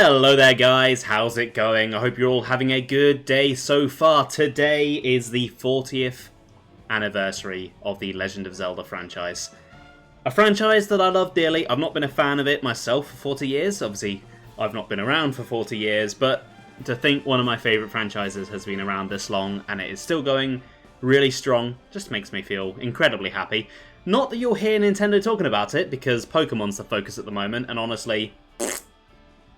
Hello there guys, how's it going? I hope you're all having a good day so far. Today is the 40th anniversary of the Legend of Zelda franchise. A franchise that I love dearly. I've not been a fan of it myself for 40 years. Obviously, I've not been around for 40 years, but to think one of my favourite franchises has been around this long and it is still going really strong just makes me feel incredibly happy. Not that you'll hear Nintendo talking about it, because Pokemon's the focus at the moment, and honestly,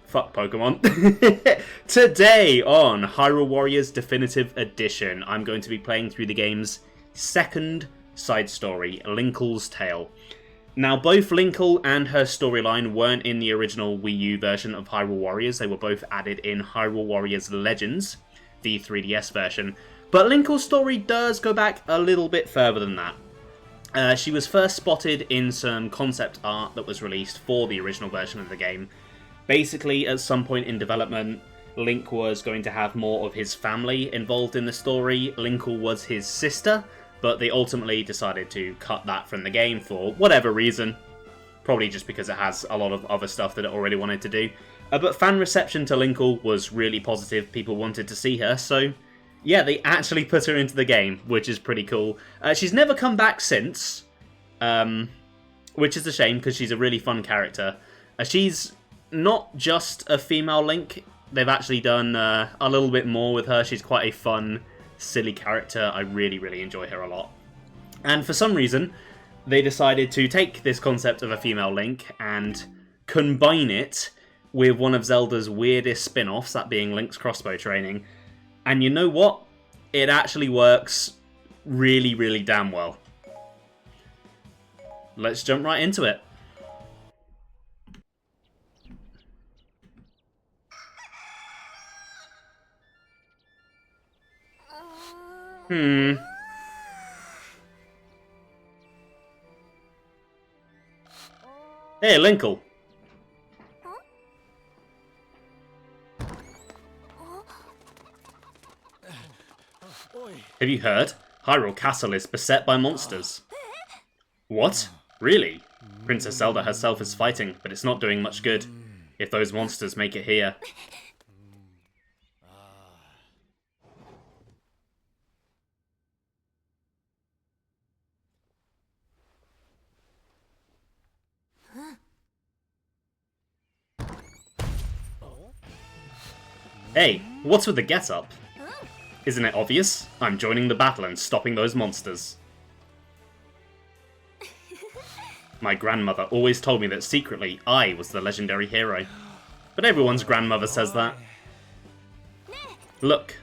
fuck Pokemon. Today on Hyrule Warriors Definitive Edition, I'm going to be playing through the game's second side story, Linkle's Tale. Now, both Linkle and her storyline weren't in the original Wii U version of Hyrule Warriors. They were both added in Hyrule Warriors Legends, the 3DS version. But Linkle's story does go back a little bit further than that. She was first spotted in some concept art that was released for the original version of the game. Basically, at some point in development, Link was going to have more of his family involved in the story. Linkle was his sister, but they ultimately decided to cut that from the game for whatever reason. Probably just because it has a lot of other stuff that it already wanted to do. But fan reception to Linkle was really positive. People wanted to see her, so yeah, they actually put her into the game, which is pretty cool. She's never come back since, which is a shame because she's a really fun character. She's not just a female Link. They've actually done a little bit more with her. She's quite a fun, silly character. I really enjoy her a lot. And for some reason, they decided to take this concept of a female Link and combine it with one of Zelda's weirdest spin-offs, that being Link's crossbow training. And you know what? It actually works really damn well. Let's jump right into it. Hey, Linkle. Have you heard? Hyrule Castle is beset by monsters. What? Really? Princess Zelda herself is fighting, but it's not doing much good. If those monsters make it here. Hey, what's with the get-up? Isn't it obvious? I'm joining the battle and stopping those monsters. My grandmother always told me that secretly I was the legendary hero. But everyone's grandmother says that. Look.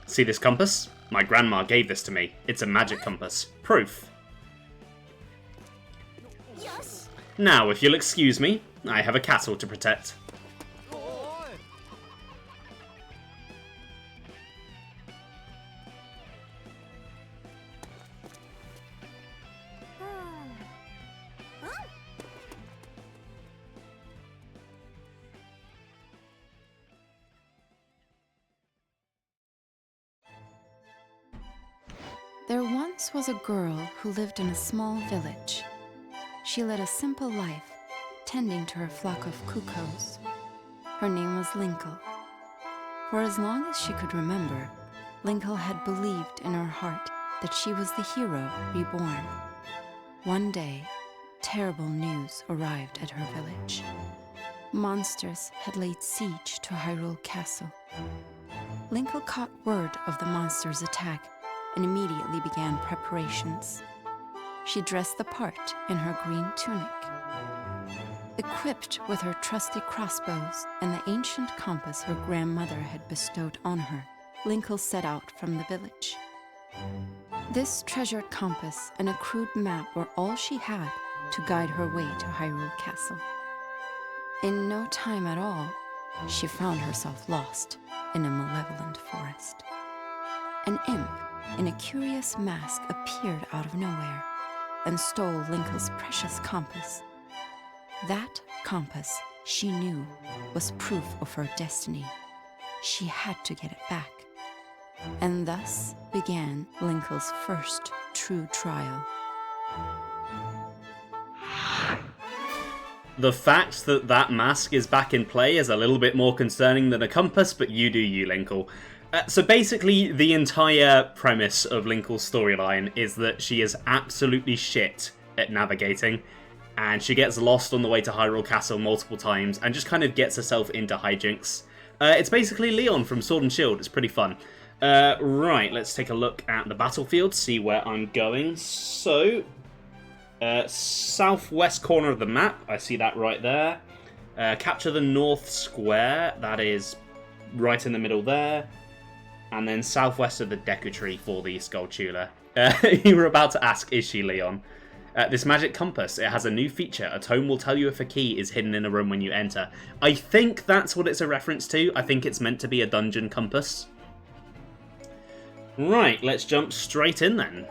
See this compass? My grandma gave this to me. It's a magic compass. Proof. Now, if you'll excuse me, I have a castle to protect. There once was a girl who lived in a small village. She led a simple life, tending to her flock of cuckoos. Her name was Linkle. For as long as she could remember, Linkle had believed in her heart that she was the hero reborn. One day, terrible news arrived at her village. Monsters had laid siege to Hyrule Castle. Linkle caught word of the monsters' attack and immediately began preparations. She dressed the part in her green tunic. Equipped with her trusty crossbows and the ancient compass her grandmother had bestowed on her, Linkle set out from the village. This treasured compass and a crude map were all she had to guide her way to Hyrule Castle. In no time at all, she found herself lost in a malevolent forest. An imp in a curious mask appeared out of nowhere and stole Linkle's precious compass. That compass, she knew, was proof of her destiny. She had to get it back. And thus began Linkle's first true trial. The fact that that mask is back in play is a little bit more concerning than a compass, but you do you, Linkle. So basically, the entire premise of Linkle's storyline is that she is absolutely shit at navigating, and she gets lost on the way to Hyrule Castle multiple times, and just kind of gets herself into hijinks. It's basically Leon from Sword and Shield. It's pretty fun. Right, let's take a look at the battlefield, see where I'm going. So, southwest corner of the map, I see that right there. Capture the north square, that is right in the middle there. And then southwest of the Deku Tree for the Skulltula. You were about to ask, is she Leon? This magic compass, it has a new feature. A tome will tell you if a key is hidden in a room when you enter. I think that's what it's a reference to. I think it's meant to be a dungeon compass. Right, let's jump straight in then.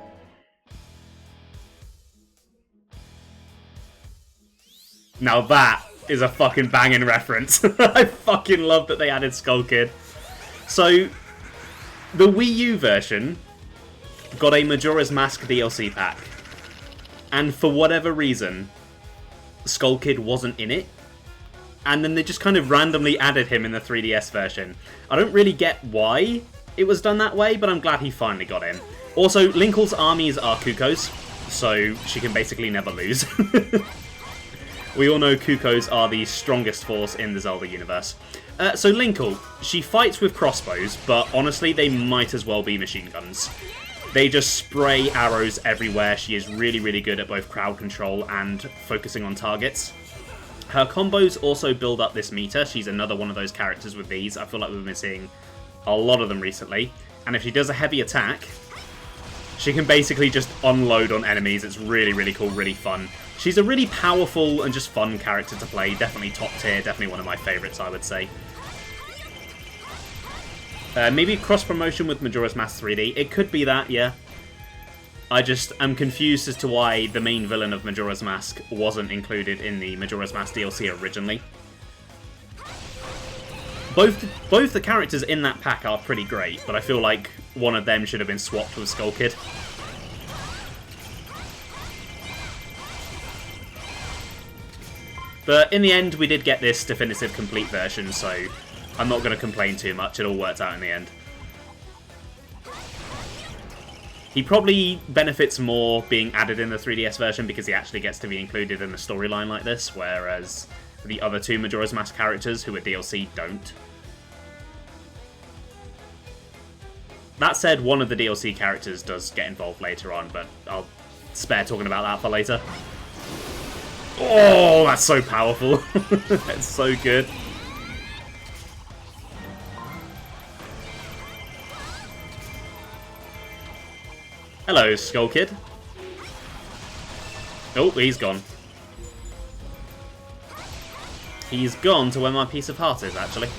Now that is a fucking banging reference. I fucking love that they added Skull Kid. So, the Wii U version got a Majora's Mask DLC pack. And for whatever reason, Skull Kid wasn't in it. And then they just kind of randomly added him in the 3DS version. I don't really get why it was done that way, but I'm glad he finally got in. Also, Linkle's armies are Kuko's, so she can basically never lose. We all know Kuko's are the strongest force in the Zelda universe. So Linkle, she fights with crossbows, but honestly they might as well be machine guns. They just spray arrows everywhere. She is really, really good at both crowd control and focusing on targets. Her combos also build up this meter. She's another one of those characters with these. I feel like we've been seeing a lot of them recently. And if she does a heavy attack, she can basically just unload on enemies. It's really, really cool, really fun. She's a really powerful and just fun character to play. Definitely top tier, definitely one of my favourites, I would say. Maybe cross-promotion with Majora's Mask 3D. It could be that, yeah. I just am confused as to why the main villain of Majora's Mask wasn't included in the Majora's Mask DLC originally. Both the characters in that pack are pretty great, but I feel like one of them should have been swapped with Skull Kid. But in the end, we did get this definitive complete version, so I'm not going to complain too much. It all worked out in the end. He probably benefits more being added in the 3DS version because he actually gets to be included in a storyline like this, whereas the other two Majora's Mask characters who are DLC don't. That said, one of the DLC characters does get involved later on, but I'll spare talking about that for later. Oh, that's so powerful. That's so good. Hello, Skull Kid. Oh, he's gone. He's gone to where my piece of heart is, actually.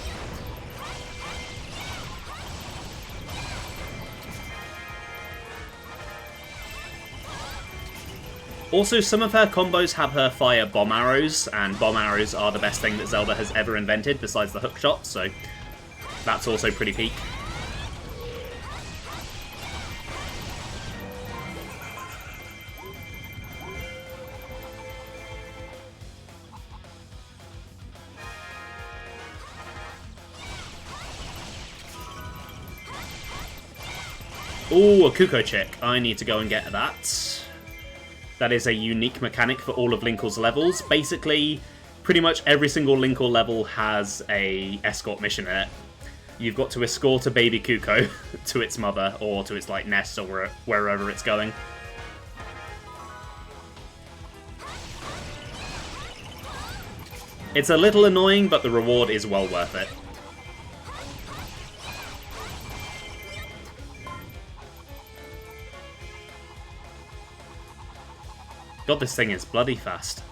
Also, some of her combos have her fire bomb arrows, and bomb arrows are the best thing that Zelda has ever invented, besides the hook shot, so that's also pretty peak. Ooh, a Kuko chick. I need to go and get that. That is a unique mechanic for all of Linkle's levels. Basically, pretty much every single Linkle level has a escort mission in it. You've got to escort a baby Kuko to its mother, or to its like nest, or wherever it's going. It's a little annoying, but the reward is well worth it. God, this thing is bloody fast.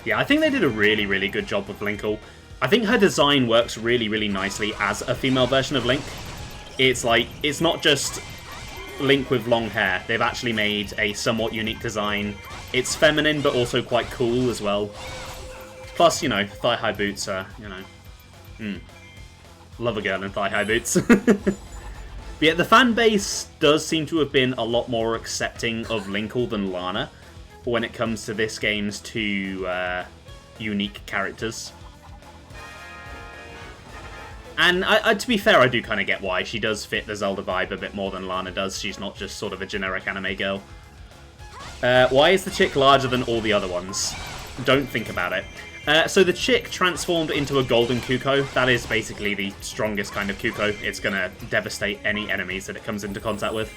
Yeah, I think they did a really, really good job with Linkle. I think her design works really, really nicely as a female version of Link. it's like, it's not just Link with long hair. They've actually made a somewhat unique design. It's feminine, but also quite cool as well. Plus, you know, thigh-high boots are, you know... Love a girl in thigh-high boots. But yeah, the fan base does seem to have been a lot more accepting of Linkle than Lana when it comes to this game's two unique characters. And to be fair, I do kind of get why. She does fit the Zelda vibe a bit more than Lana does. She's not just sort of a generic anime girl. Why is the chick larger than all the other ones? Don't think about it. So the chick transformed into a golden Kuko. That is basically the strongest kind of Kuko. It's going to devastate any enemies that it comes into contact with.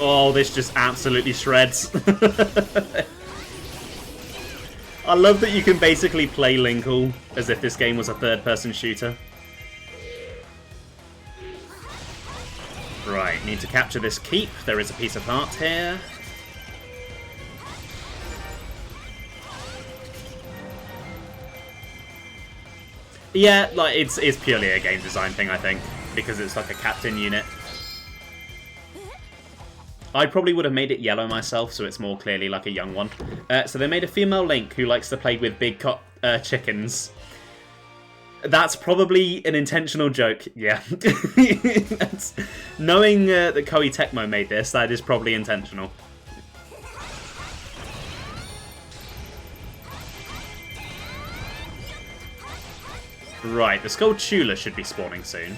Oh, this just absolutely shreds. I love that you can basically play Linkle as if this game was a third-person shooter. Right, need to capture this keep. There is a piece of heart here. Yeah, like it's purely a game design thing, I think, because it's like a captain unit. I probably would have made it yellow myself, so it's more clearly like a young one. So they made a female Link who likes to play with big chickens. That's probably an intentional joke, yeah. Knowing that Koei Tecmo made this, that is probably intentional. Right, the Skulltula should be spawning soon.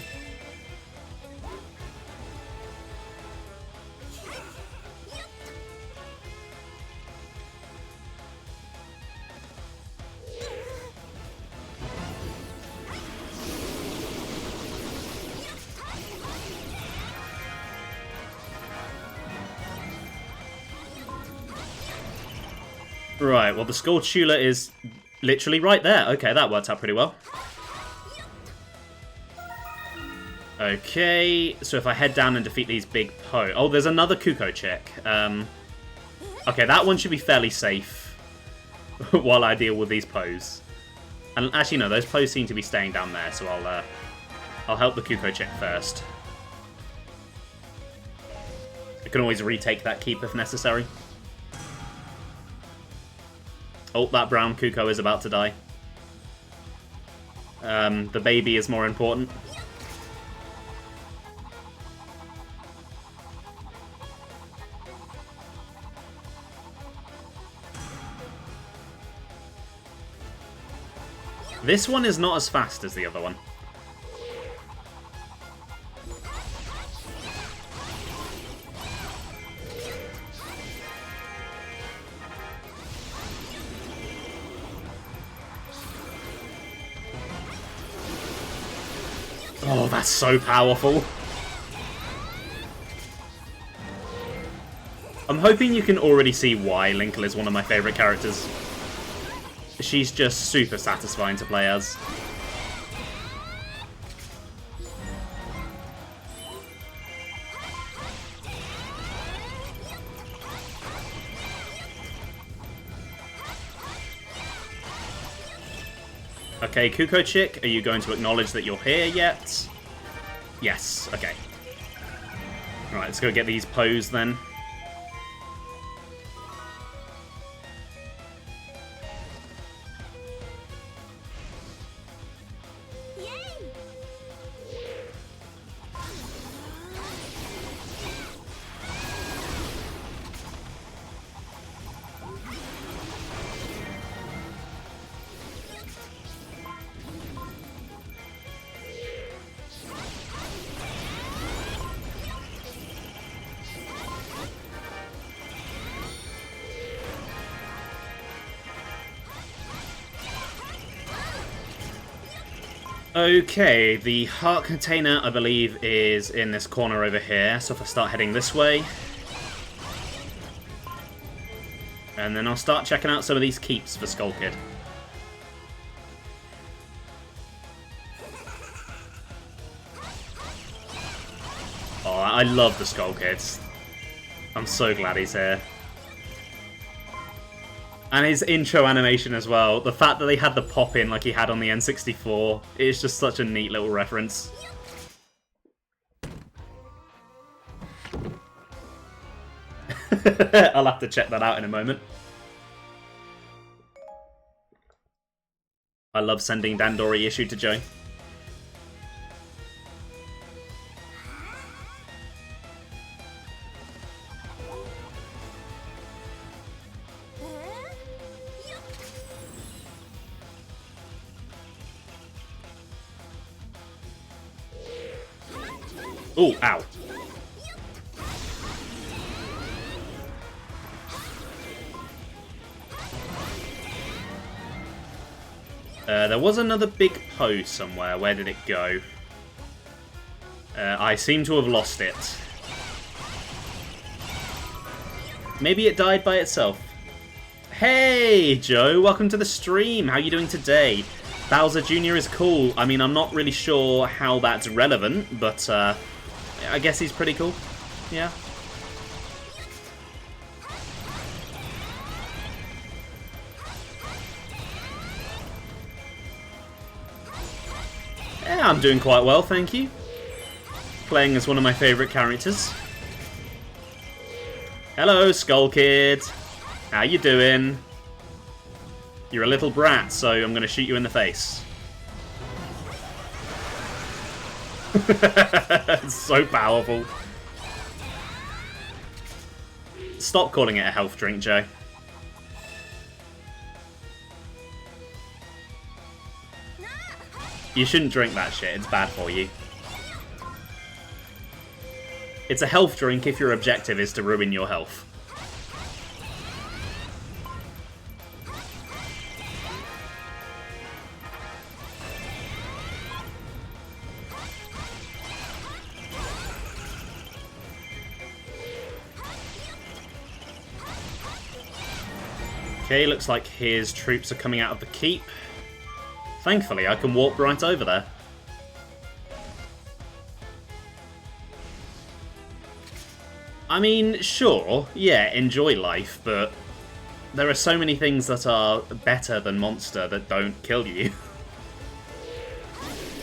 Right, well the Skulltula is literally right there. Okay, that worked out pretty well. Okay, so if I head down and defeat these big Po... Oh, there's another Kuko chick. Okay, that one should be fairly safe while I deal with these Poes. And actually, no, those Poes seem to be staying down there, so I'll help the Kuko chick first. I can always retake that keep if necessary. Oh, that brown Kuko is about to die. The baby is more important. This one is not as fast as the other one. Oh, that's so powerful. I'm hoping you can already see why Linkle is one of my favourite characters. She's just super satisfying to play as. Okay, Kuko chick, are you going to acknowledge that you're here yet? Yes, okay. Alright, let's go get these Poes then. Okay, the heart container, I believe, is in this corner over here. So if I start heading this way... And then I'll start checking out some of these keeps for Skull Kid. Oh, I love the Skull Kids. I'm so glad he's here. And his intro animation as well. The fact that they had the pop-in like he had on the N64 is just such a neat little reference. I'll have to check that out in a moment. I love sending Dandori issue to Joe. Oh, ow. There was another big pose somewhere. Where did it go? I seem to have lost it. Maybe it died by itself. Hey, Joe. Welcome to the stream. How are you doing today? Bowser Jr. is cool. I mean, I'm not really sure how that's relevant, but I guess he's pretty cool. Yeah. Yeah, I'm doing quite well, thank you. Playing as one of my favourite characters. Hello, Skull Kid. How you doing? You're a little brat, so I'm going to shoot you in the face. It's so powerful. Stop calling it a health drink, Joe. You shouldn't drink that shit, it's bad for you. It's a health drink if your objective is to ruin your health. Okay, looks like his troops are coming out of the keep. Thankfully, I can walk right over there. I mean, sure, yeah, enjoy life, but there are so many things that are better than Monster that don't kill you.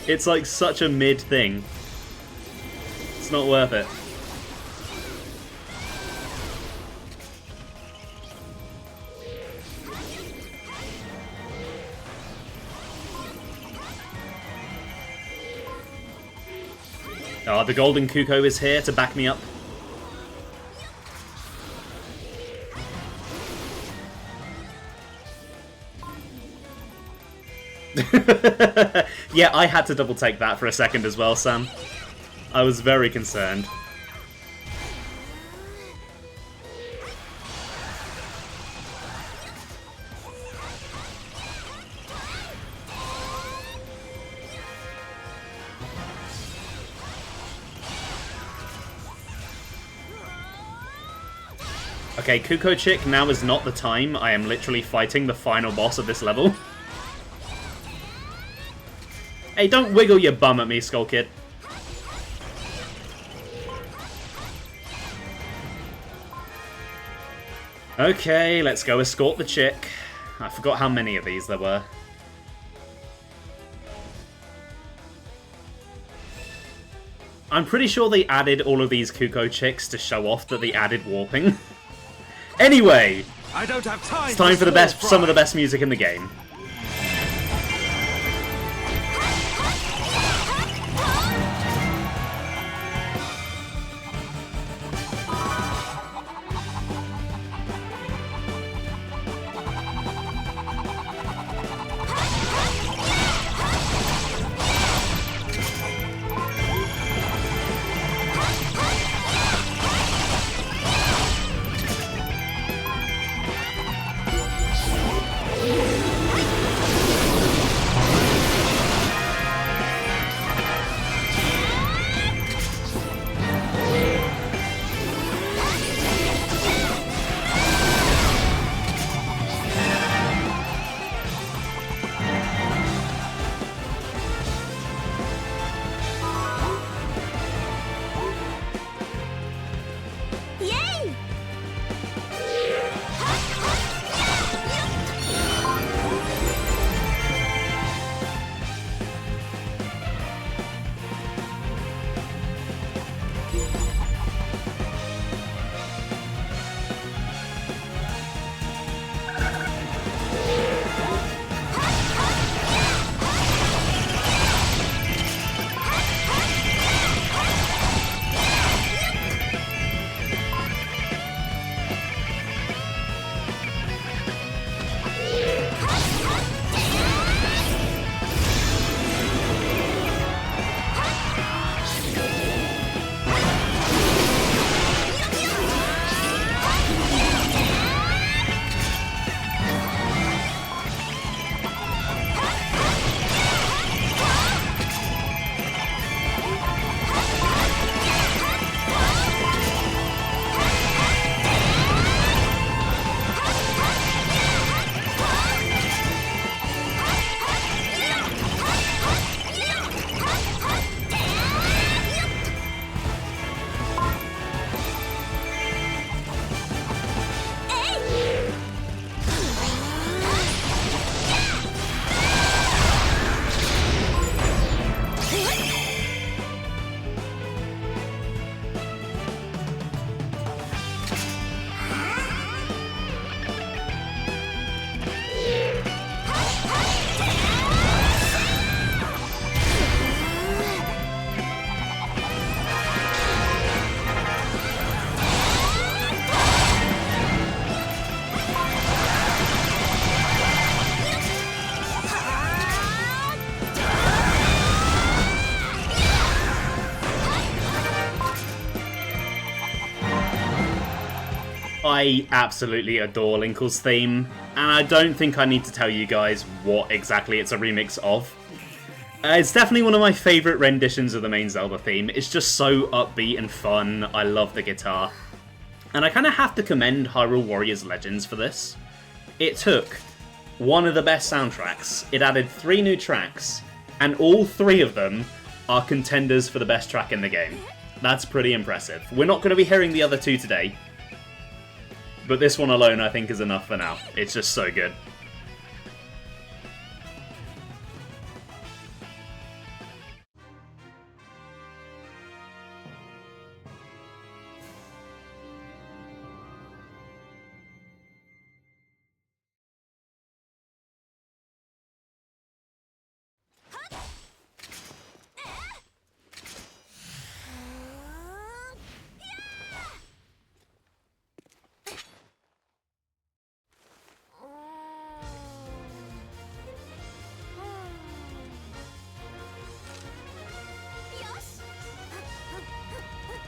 It's like such a mid thing. It's not worth it. Oh, the Golden Kuko is here to back me up. Yeah, I had to double take that for a second as well, Sam. I was very concerned. Okay, Kuko Chick, now is not the time. I am literally fighting the final boss of this level. Hey, don't wiggle your bum at me, Skull Kid. Okay, let's go escort the chick. I forgot how many of these there were. I'm pretty sure they added all of these Kuko chicks to show off that they added warping. Anyway, I don't have time. It's time for some of the best music in the game. I absolutely adore Linkle's theme, and I don't think I need to tell you guys what exactly it's a remix of. It's definitely one of my favourite renditions of the main Zelda theme. It's just so upbeat and fun. I love the guitar. And I kind of have to commend Hyrule Warriors Legends for this. It took one of the best soundtracks, it added 3 new tracks, and all 3 of them are contenders for the best track in the game. That's pretty impressive. We're not going to be hearing the other 2 today, but this one alone I think is enough for now. It's just so good.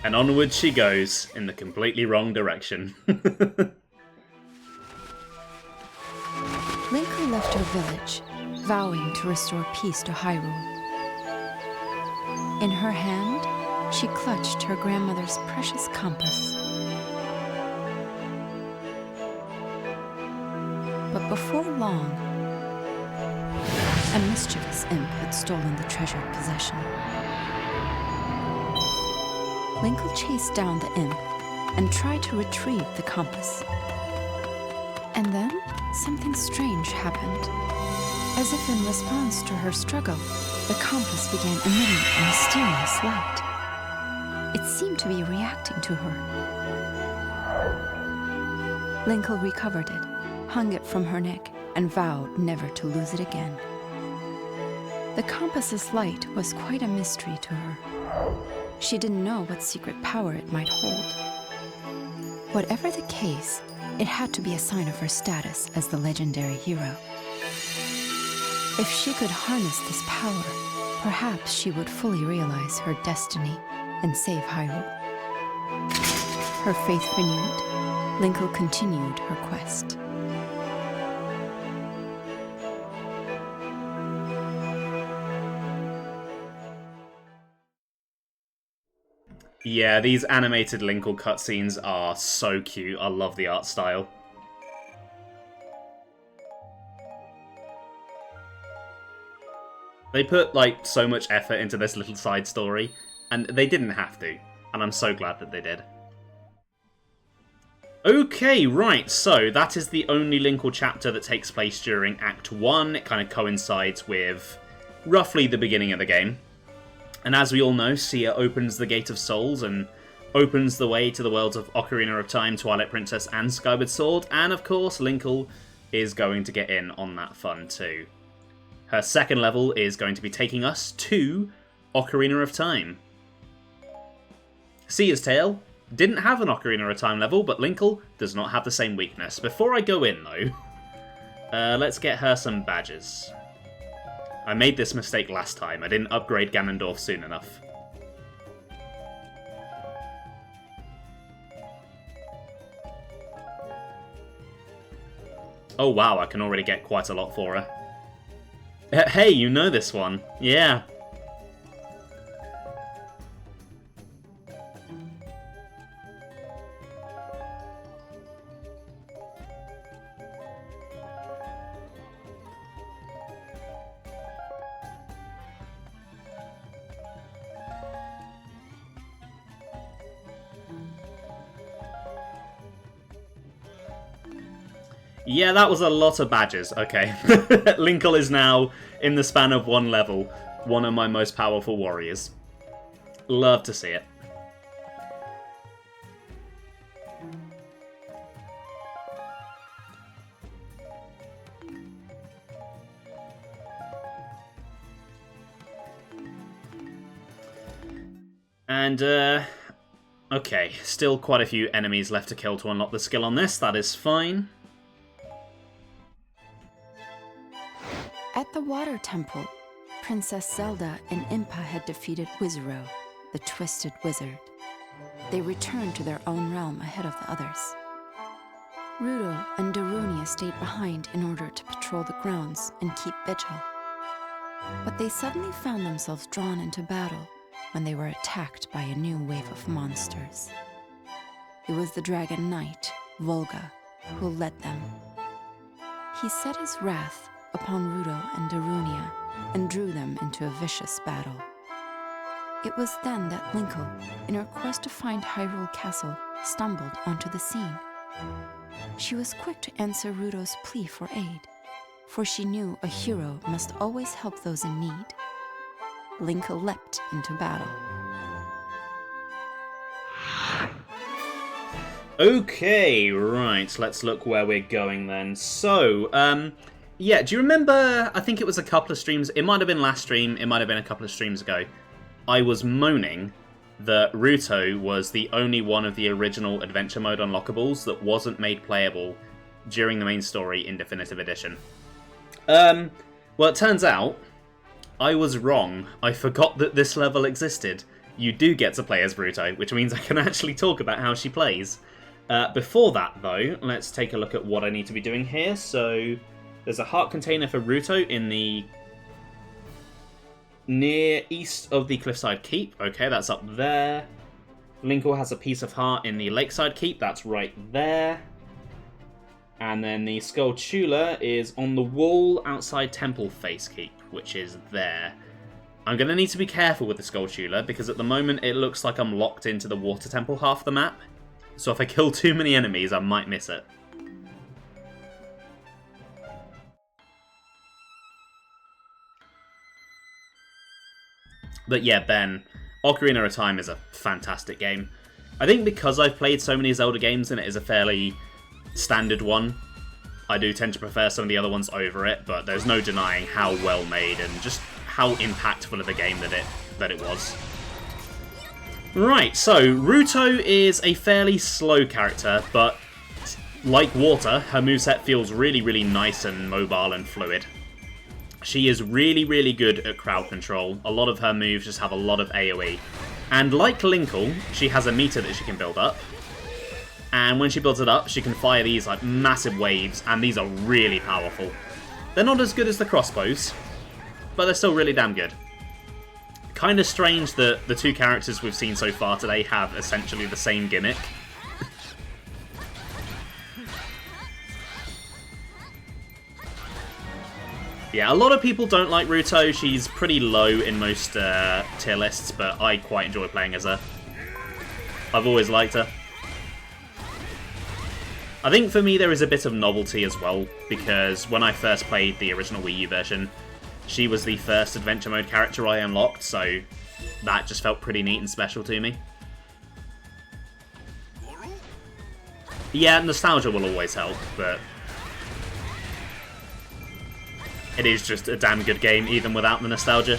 And onward she goes, in the completely wrong direction. Linkle left her village, vowing to restore peace to Hyrule. In her hand, she clutched her grandmother's precious compass. But before long, a mischievous imp had stolen the treasured possession. Linkle chased down the imp and tried to retrieve the compass. And then, something strange happened. As if in response to her struggle, the compass began emitting a mysterious light. It seemed to be reacting to her. Linkle recovered it, hung it from her neck, and vowed never to lose it again. The compass's light was quite a mystery to her. She didn't know what secret power it might hold. Whatever the case, it had to be a sign of her status as the legendary hero. If she could harness this power, perhaps she would fully realize her destiny and save Hyrule. Her faith renewed, Linkle continued her quest. Yeah, these animated Linkle cutscenes are so cute. I love the art style. They put, like, so much effort into this little side story, and they didn't have to, and I'm so glad that they did. Okay, right, so that is the only Linkle chapter that takes place during Act 1. It kind of coincides with roughly the beginning of the game. And as we all know, Sia opens the Gate of Souls and opens the way to the worlds of Ocarina of Time, Twilight Princess, and Skyward Sword, and of course, Linkle is going to get in on that fun too. Her second level is going to be taking us to Ocarina of Time. Sia's Tale didn't have an Ocarina of Time level, but Linkle does not have the same weakness. Before I go in, though, let's get her some badges. I made this mistake last time. I didn't upgrade Ganondorf soon enough. Oh wow, I can already get quite a lot for her. Hey, you know this one. Yeah. Yeah, that was a lot of badges. Okay. Linkle is now, in the span of one level, one of my most powerful warriors. Love to see it. And, okay, still quite a few enemies left to kill to unlock the skill on this. That is fine. At the Water Temple, Princess Zelda and Impa had defeated Wizaro, the Twisted Wizard. They returned to their own realm ahead of the others. Ruto and Darunia stayed behind in order to patrol the grounds and keep vigil. But they suddenly found themselves drawn into battle when they were attacked by a new wave of monsters. It was the Dragon Knight, Volga, who led them. He set his wrath upon Ruto and Darunia and drew them into a vicious battle. It was then that Linkle, in her quest to find Hyrule Castle, stumbled onto the scene. She was quick to answer Ruto's plea for aid, for she knew a hero must always help those in need. Linkle leapt into battle. Okay, right, let's look where we're going then. So, yeah, do you remember, I think it was a couple of streams, it might have been last stream, it might have been a couple of streams ago, I was moaning that Ruto was the only one of the original Adventure Mode unlockables that wasn't made playable during the main story in Definitive Edition. Well, it turns out I was wrong. I forgot that this level existed. You do get to play as Ruto, which means I can actually talk about how she plays. Before that, though, let's take a look at what I need to be doing here. So, there's a heart container for Ruto in the near east of the Cliffside Keep. Okay, that's up there. Linkle has a piece of heart in the Lakeside Keep. That's right there. And then the Skulltula is on the wall outside Temple Face Keep, which is there. I'm going to need to be careful with the Skulltula, because at the moment it looks like I'm locked into the Water Temple half the map. So if I kill too many enemies, I might miss it. But yeah, Ben, Ocarina of Time is a fantastic game. I think because I've played so many Zelda games and it is a fairly standard one, I do tend to prefer some of the other ones over it, but there's no denying how well made and just how impactful of a game that it was. Right, so Ruto is a fairly slow character, but like water, her moveset feels really, really nice and mobile and fluid. She is really, really good at crowd control. A lot of her moves just have a lot of AoE. And like Linkle, she has a meter that she can build up. And when she builds it up, she can fire these like massive waves, and these are really powerful. They're not as good as the crossbows, but they're still really damn good. Kind of strange that the two characters we've seen so far today have essentially the same gimmick. Yeah, a lot of people don't like Ruto. She's pretty low in most tier lists, but I quite enjoy playing as her. I've always liked her. I think for me there is a bit of novelty as well, because when I first played the original Wii U version, she was the first Adventure Mode character I unlocked, so that just felt pretty neat and special to me. Yeah, nostalgia will always help, but it is just a damn good game, even without the nostalgia.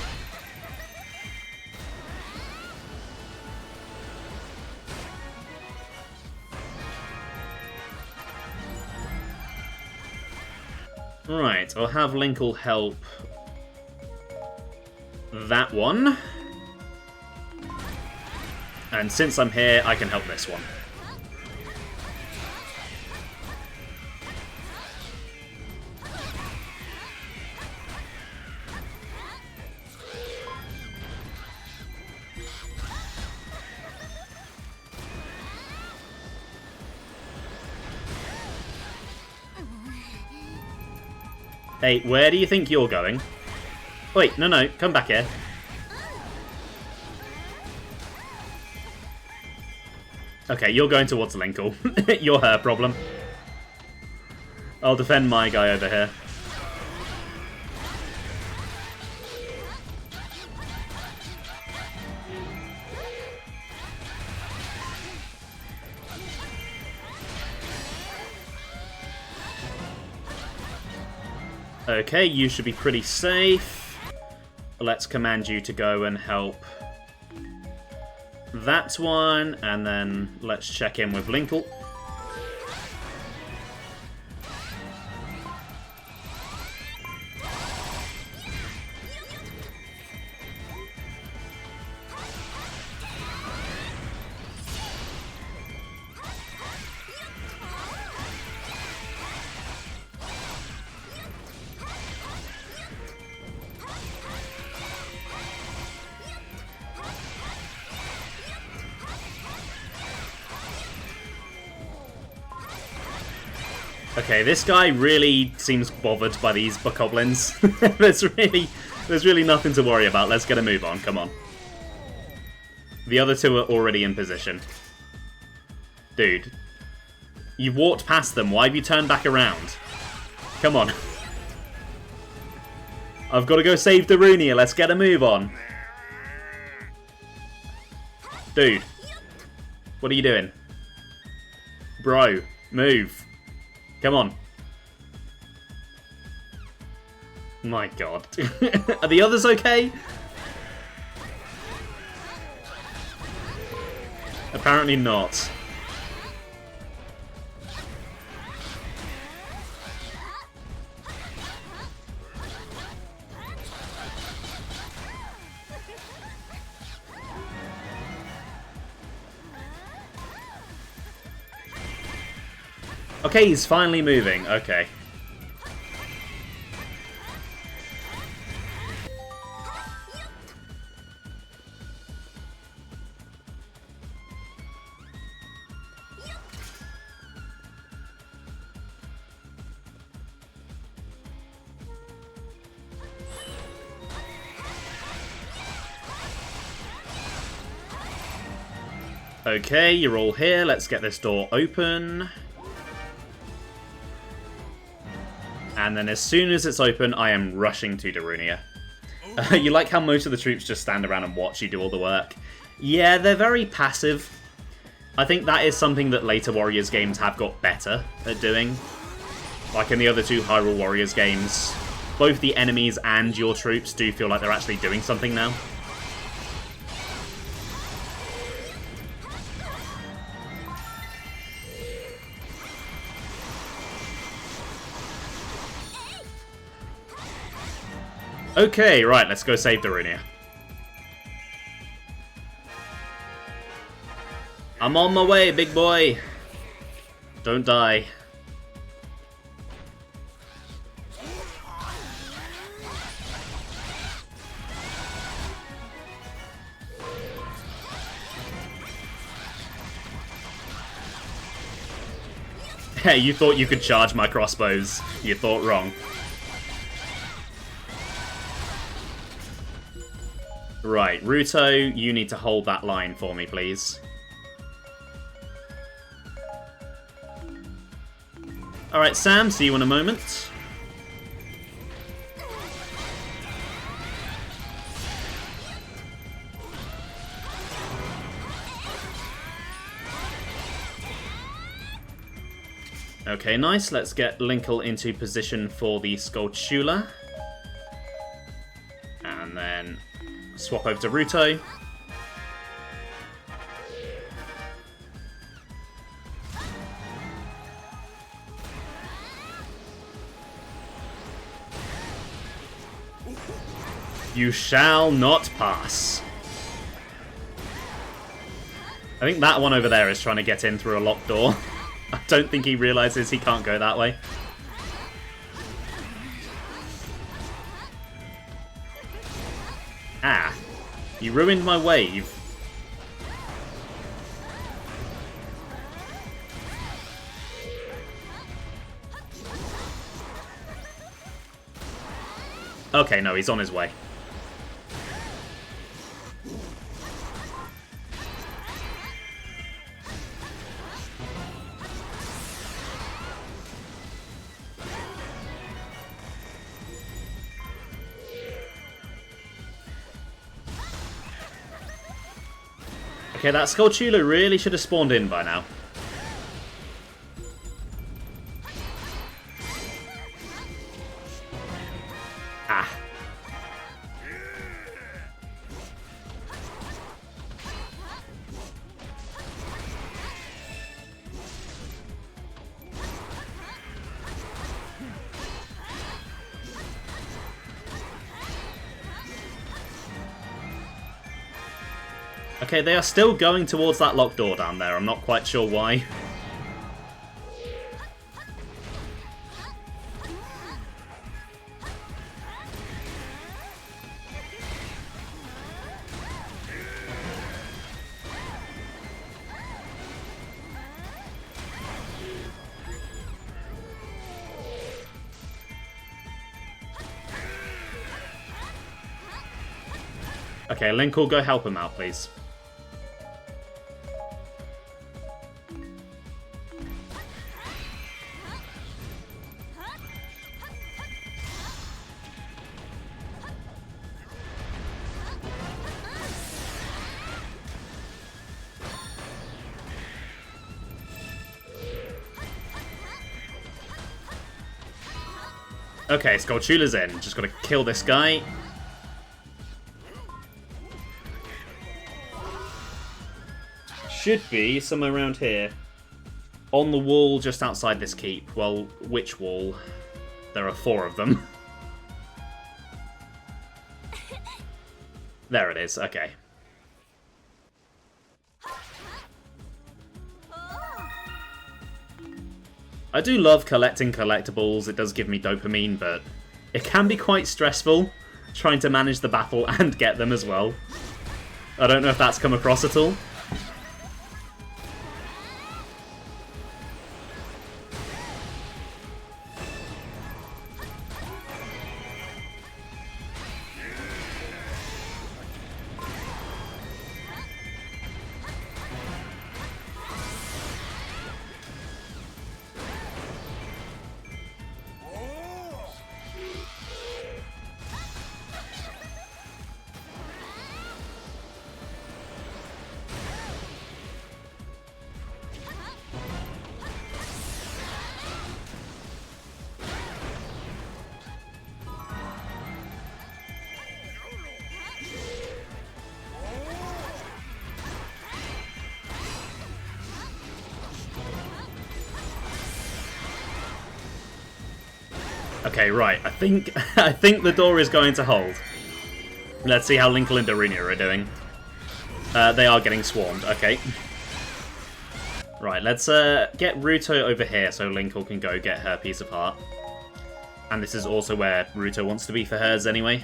Right, I'll have Linkle help that one. And since I'm here, I can help this one. Hey, where do you think you're going? Wait, no, come back here. Okay, you're going towards Linkle. You're her problem. I'll defend my guy over here. Okay, you should be pretty safe. Let's command you to go and help that one, and then let's check in with Linkle. Okay, this guy really seems bothered by these bokoblins. there's really nothing to worry about. Let's get a move on. Come on. The other two are already in position. Dude. You've walked past them. Why have you turned back around? Come on. I've got to go save Darunia. Let's get a move on. Dude. What are you doing? Bro, move. Come on. My god. Are the others okay? Apparently not. Okay, he's finally moving. Okay. Okay, you're all here. Let's get this door open. And then as soon as it's open, I am rushing to Darunia. You like how most of the troops just stand around and watch you do all the work? Yeah, they're very passive. I think that is something that later Warriors games have got better at doing. Like in the other two Hyrule Warriors games, both the enemies and your troops do feel like they're actually doing something now. Okay, right, let's go save Darunia. I'm on my way, big boy. Don't die. Hey, you thought you could charge my crossbows. You thought wrong. Right, Ruto, you need to hold that line for me, please. Alright, Sam, see you in a moment. Okay, nice. Let's get Linkle into position for the Skulltula. And then swap over to Ruto. You shall not pass. I think that one over there is trying to get in through a locked door. I don't think he realizes he can't go that way. Ah, you ruined my wave. Okay, no, he's on his way. Okay, that Skulltula really should have spawned in by now. Ah. Okay, they are still going towards that locked door down there. I'm not quite sure why. Okay, Linkle, go help him out, please. Okay, Skulltula's in. Just gotta kill this guy. Should be somewhere around here. On the wall just outside this keep. Well, which wall? There are 4 of them. There it is, okay. I do love collecting collectibles, it does give me dopamine, but it can be quite stressful trying to manage the battle and get them as well. I don't know if that's come across at all. Okay, right. I think the door is going to hold. Let's see how Linkle and Darunia are doing. They are getting swarmed. Okay. Right, let's get Ruto over here so Linkle can go get her piece of heart. And this is also where Ruto wants to be for hers anyway.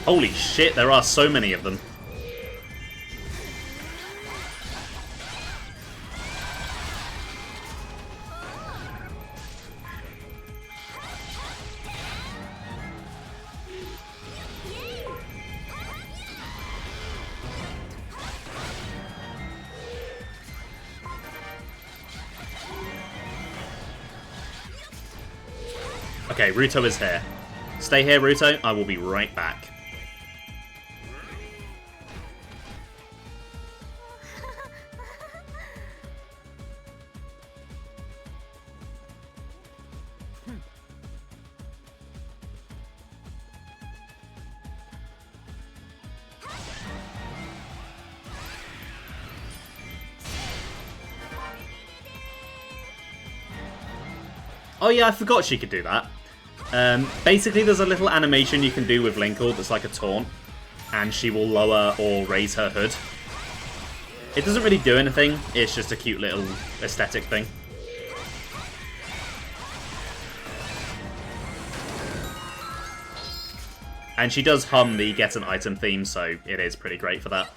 Holy shit, there are so many of them. Okay, Ruto is here. Stay here, Ruto. I will be right back. Oh yeah, I forgot she could do that. Basically, there's a little animation you can do with Linkle that's like a taunt, and she will lower or raise her hood. It doesn't really do anything, it's just a cute little aesthetic thing. And she does hum the get an item theme, so it is pretty great for that.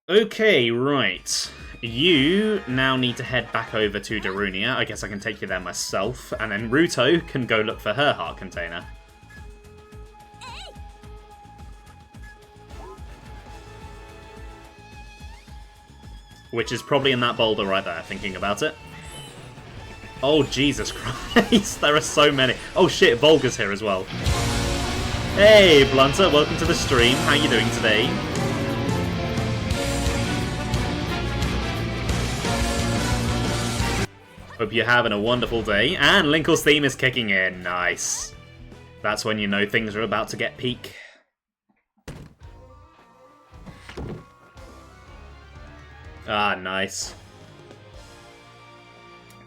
Okay, right. You now need to head back over to Darunia. I guess I can take you there myself. And then Ruto can go look for her heart container. Which is probably in that boulder right there, thinking about it. Oh, Jesus Christ. There are so many. Oh shit, Volga's here as well. Hey, Blunter, welcome to the stream. How you doing today? Hope you're having a wonderful day. And Linkle's theme is kicking in. Nice. That's when you know things are about to get peak. Ah, nice.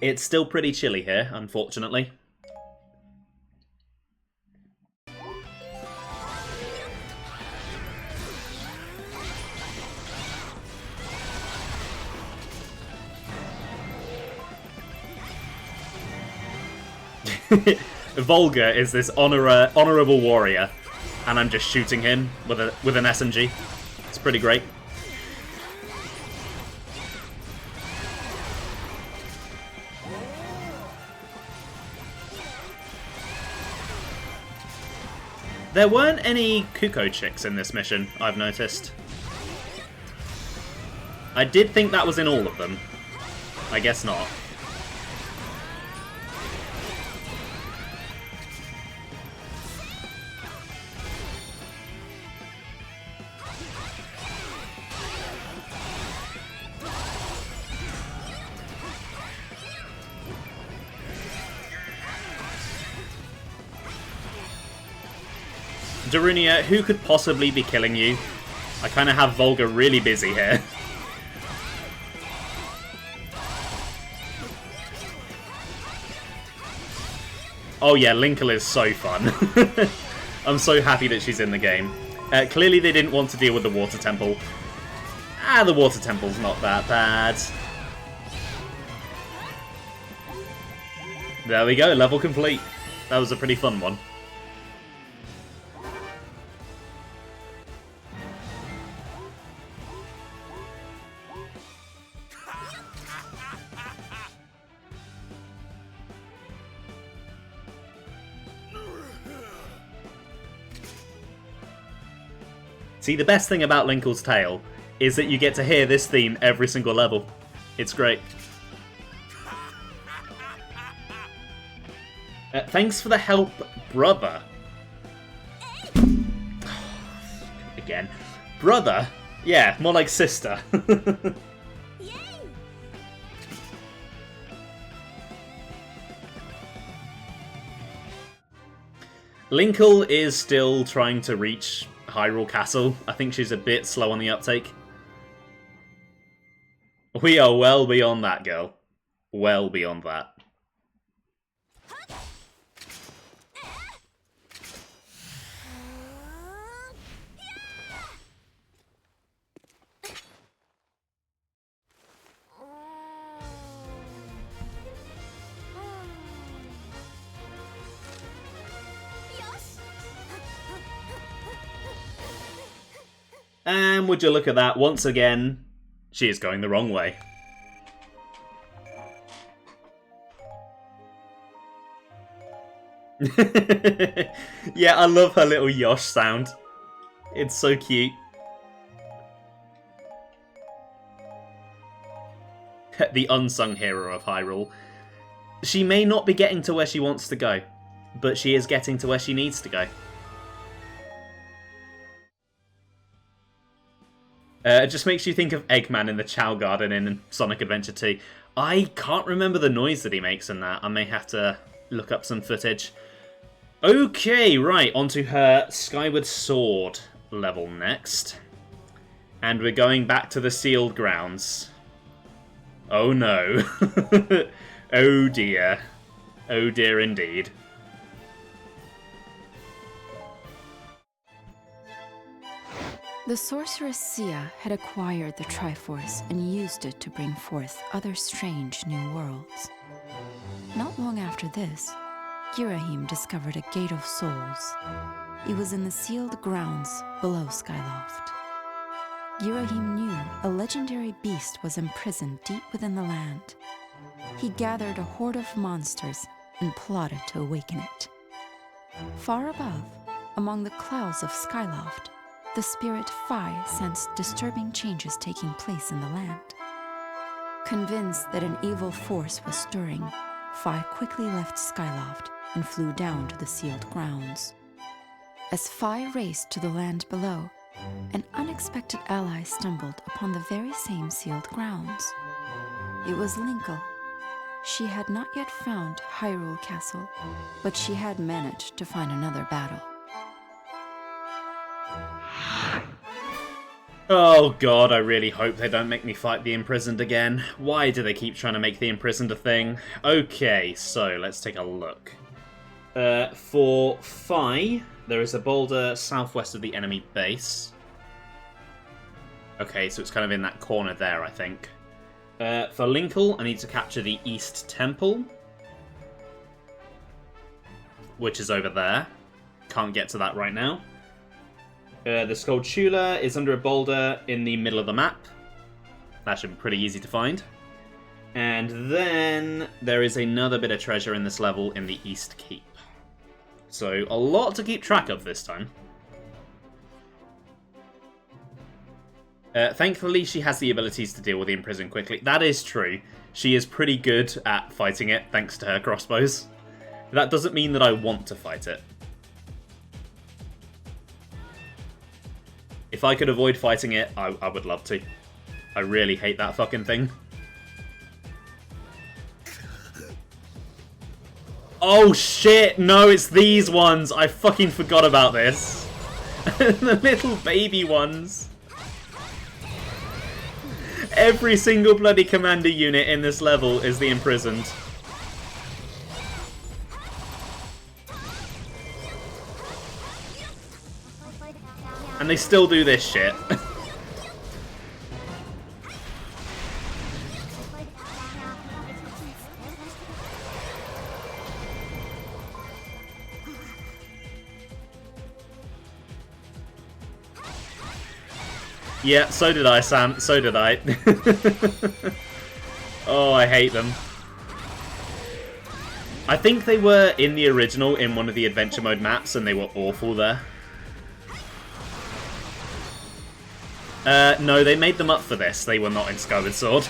It's still pretty chilly here, unfortunately. Volga is this honorable warrior, and I'm just shooting him with an SMG. It's pretty great. There weren't any Kuko chicks in this mission, I've noticed. I did think that was in all of them. I guess not. Darunia, who could possibly be killing you? I kind of have Volga really busy here. Oh yeah, Linkle is so fun. I'm so happy that she's in the game. Clearly they didn't want to deal with the Water Temple. The Water Temple's not that bad. There we go, level complete. That was a pretty fun one. See, the best thing about Linkle's Tale is that you get to hear this theme every single level. It's great. Thanks for the help, brother. Again. Brother? Yeah, more like sister. Linkle is still trying to reach Hyrule Castle. I think she's a bit slow on the uptake. We are well beyond that, girl. Well beyond that. And would you look at that, once again, she is going the wrong way. Yeah, I love her little Yosh sound. It's so cute. The unsung hero of Hyrule. She may not be getting to where she wants to go, but she is getting to where she needs to go. It just makes you think of Eggman in the Chow Garden in Sonic Adventure 2. I can't remember the noise that he makes in that. I may have to look up some footage. Okay, right, onto her Skyward Sword level next. And we're going back to the sealed grounds. Oh no. Oh dear. Oh dear indeed. The sorceress Sia had acquired the Triforce and used it to bring forth other strange new worlds. Not long after this, Girahim discovered a Gate of Souls. It was in the sealed grounds below Skyloft. Girahim knew a legendary beast was imprisoned deep within the land. He gathered a horde of monsters and plotted to awaken it. Far above, among the clouds of Skyloft, the spirit Phi sensed disturbing changes taking place in the land. Convinced that an evil force was stirring, Phi quickly left Skyloft and flew down to the sealed grounds. As Phi raced to the land below, an unexpected ally stumbled upon the very same sealed grounds. It was Linkle. She had not yet found Hyrule Castle, but she had managed to find another battle. Oh god, I really hope they don't make me fight the Imprisoned again. Why do they keep trying to make the Imprisoned a thing? Okay, so let's take a look. For Phi, there is a boulder southwest of the enemy base. Okay, so it's kind of in that corner there, I think. For Linkle, I need to capture the East Temple. which is over there. Can't get to that right now. The Skulltula is under a boulder in the middle of the map. That should be pretty easy to find. And then there is another bit of treasure in this level in the East Keep. So a lot to keep track of this time. Thankfully, she has the abilities to deal with the Imprison quickly. That is true. She is pretty good at fighting it, thanks to her crossbows. That doesn't mean that I want to fight it. If I could avoid fighting it, I would love to. I really hate that fucking thing. Oh shit, no, it's these ones. I fucking forgot about this. The little baby ones. Every single bloody commander unit in this level is the Imprisoned. And they still do this shit. Yeah, so did I, Sam. So did I. Oh, I hate them. I think they were in the original in one of the adventure mode maps, and they were awful there. No, they made them up for this. They were not in Skyward Sword.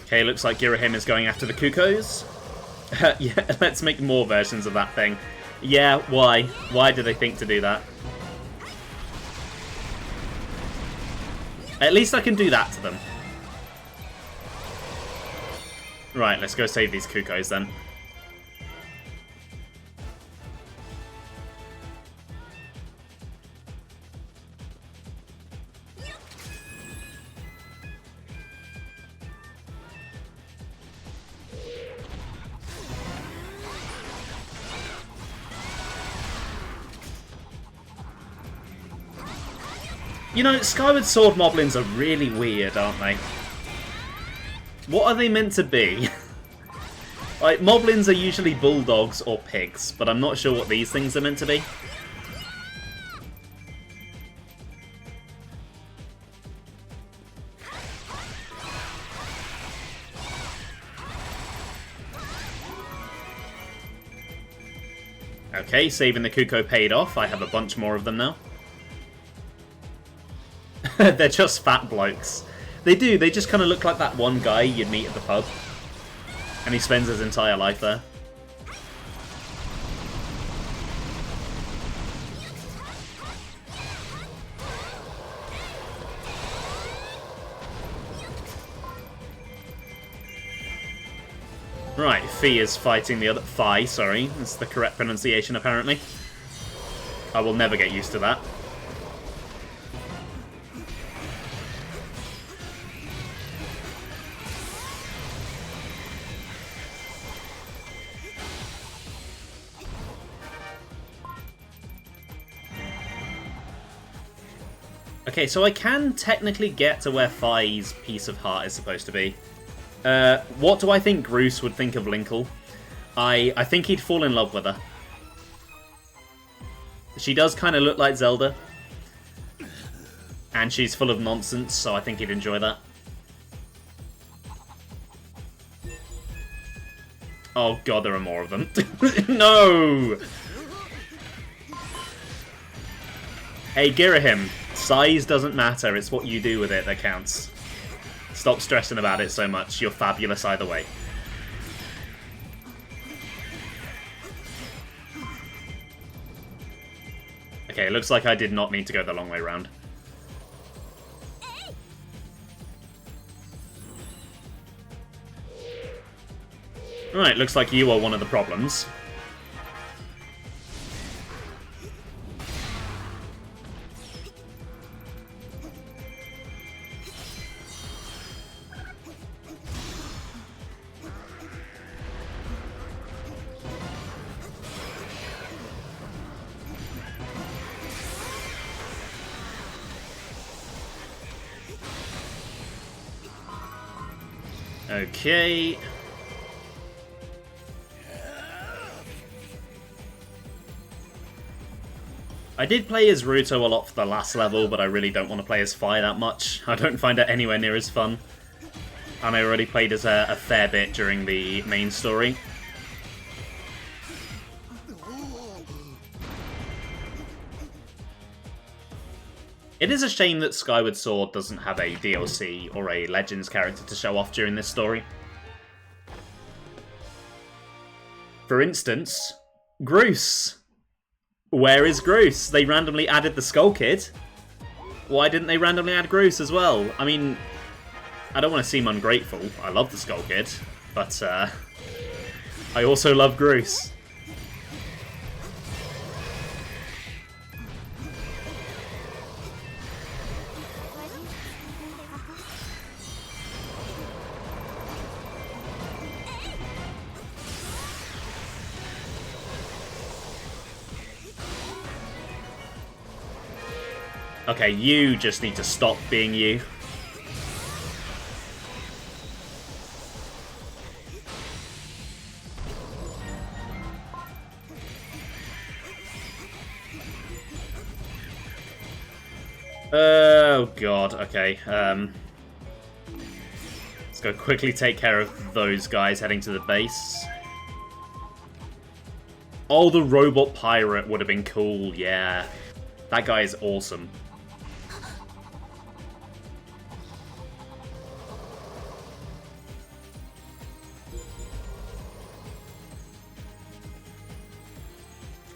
Okay, looks like Girahim is going after the Cuckoos. Yeah, let's make more versions of that thing. Yeah, why? Why do they think to do that? At least I can do that to them. Right, let's go save these Cuckoos then. You know, Skyward Sword Moblins are really weird, aren't they? What are they meant to be? Like, Moblins are usually bulldogs or pigs, but I'm not sure what these things are meant to be. Okay, saving the Cuckoo paid off. I have a bunch more of them now. They're just fat blokes. They do, they just kind of look like that one guy you'd meet at the pub. And he spends his entire life there. Right, Fi is fighting the other... Fi, sorry. That's the correct pronunciation, apparently. I will never get used to that. Okay, so I can technically get to where Fi's Piece of Heart is supposed to be. What do I think Groose would think of Linkle? I think he'd fall in love with her. She does kind of look like Zelda. And she's full of nonsense, so I think he'd enjoy that. Oh god, there are more of them. No! Hey, Girahim. Size doesn't matter, it's what you do with it that counts. Stop stressing about it so much, you're fabulous either way. Okay, looks like I did not mean to go the long way round. Right, looks like you are one of the problems. Okay. I did play as Ruto a lot for the last level, but I really don't want to play as Fi that much. I don't find it anywhere near as fun. And I already played as a fair bit during the main story. It is a shame that Skyward Sword doesn't have a DLC or a Legends character to show off during this story. For instance, Groose. Where is Groose? They randomly added the Skull Kid. Why didn't they randomly add Groose as well? I mean, I don't want to seem ungrateful. I love the Skull Kid, but I also love Groose. Okay, you just need to stop being you. Oh god, okay. Let's go quickly take care of those guys heading to the base. Oh, the robot pirate would have been cool, yeah. That guy is awesome.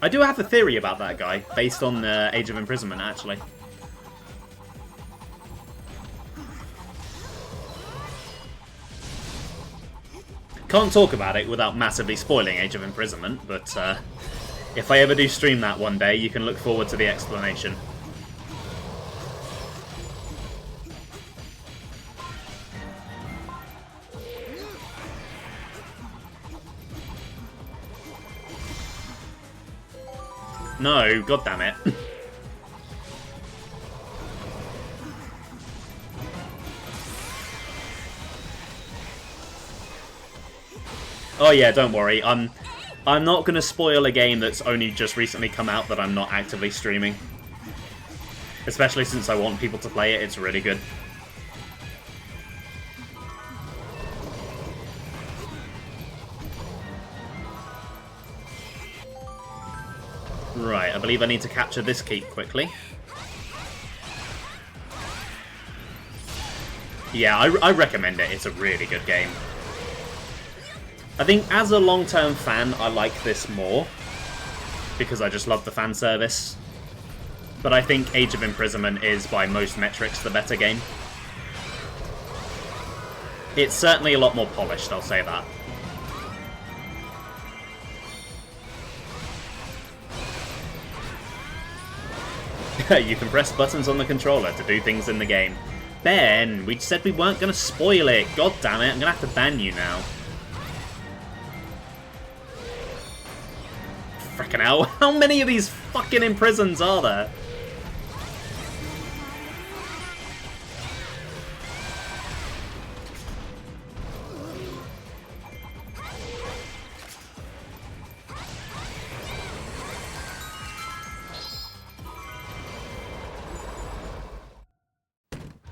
I do have a theory about that guy, based on Age of Imprisonment, actually. Can't talk about it without massively spoiling Age of Imprisonment, but if I ever do stream that one day, you can look forward to the explanation. No, goddammit. Oh yeah, don't worry. I'm not going to spoil a game that's only just recently come out that I'm not actively streaming. Especially since I want people to play it, it's really good. Right, I believe I need to capture this keep quickly. Yeah, I recommend it. It's a really good game. I think as a long-term fan, I like this more, because I just love the fan service. But I think Age of Imprisonment is, by most metrics, the better game. It's certainly a lot more polished, I'll say that. You can press buttons on the controller to do things in the game. Ben, we said we weren't going to spoil it. God damn it, I'm going to have to ban you now. Frickin' hell, how many of these fucking imprisons are there?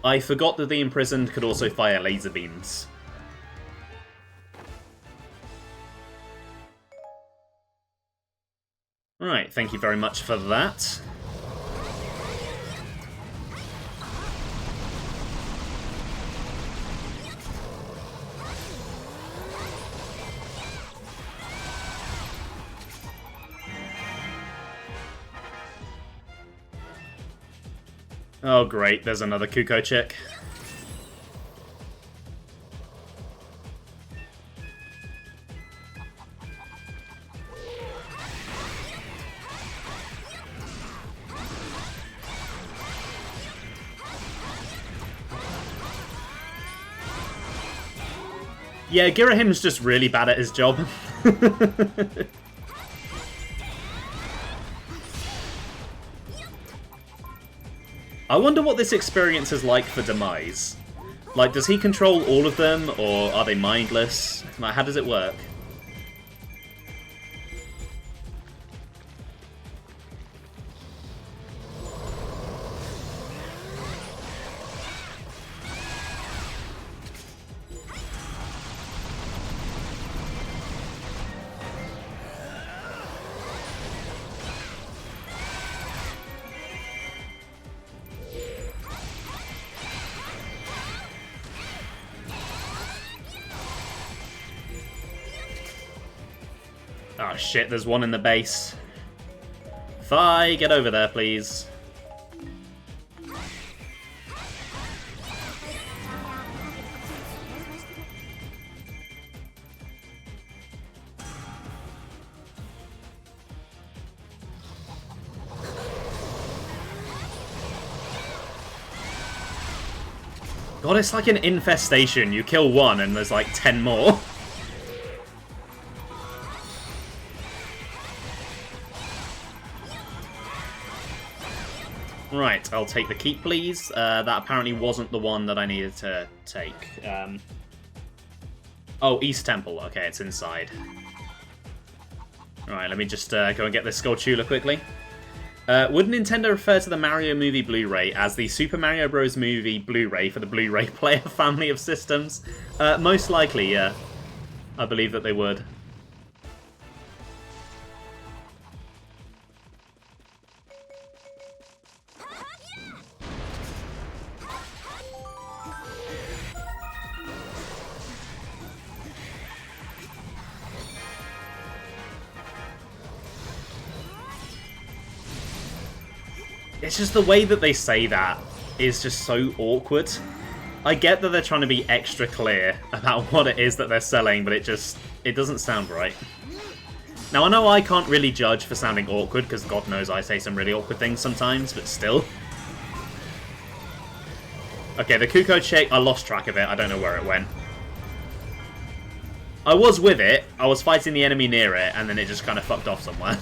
I forgot that the imprisoned could also fire laser beams. Right, thank you very much for that. Oh great, there's another Kuko chick. Yeah, Girahim's just really bad at his job. I wonder what this experience is like for Demise. Like, does he control all of them, or are they mindless? Like, how does it work? Oh shit, there's one in the base. Fi, get over there, please. God, it's like an infestation. You kill one and there's like 10 more. Right, I'll take the keep, please. That apparently wasn't the one that I needed to take. Oh, East Temple. Okay, it's inside. Alright, let me just go and get this Skulltula quickly. Would Nintendo refer to the Mario movie Blu-ray as the Super Mario Bros. Movie Blu-ray for the Blu-ray player family of systems? Most likely, yeah. I believe that they would. It's just the way that they say that is just so awkward. I get that they're trying to be extra clear about what it is that they're selling, but it doesn't sound right. Now, I know I can't really judge for sounding awkward, because God knows I say some really awkward things sometimes, but still. Okay, the Kuko chick, I lost track of it. I don't know where it went. I was with it, I was fighting the enemy near it, and then it just kind of fucked off somewhere.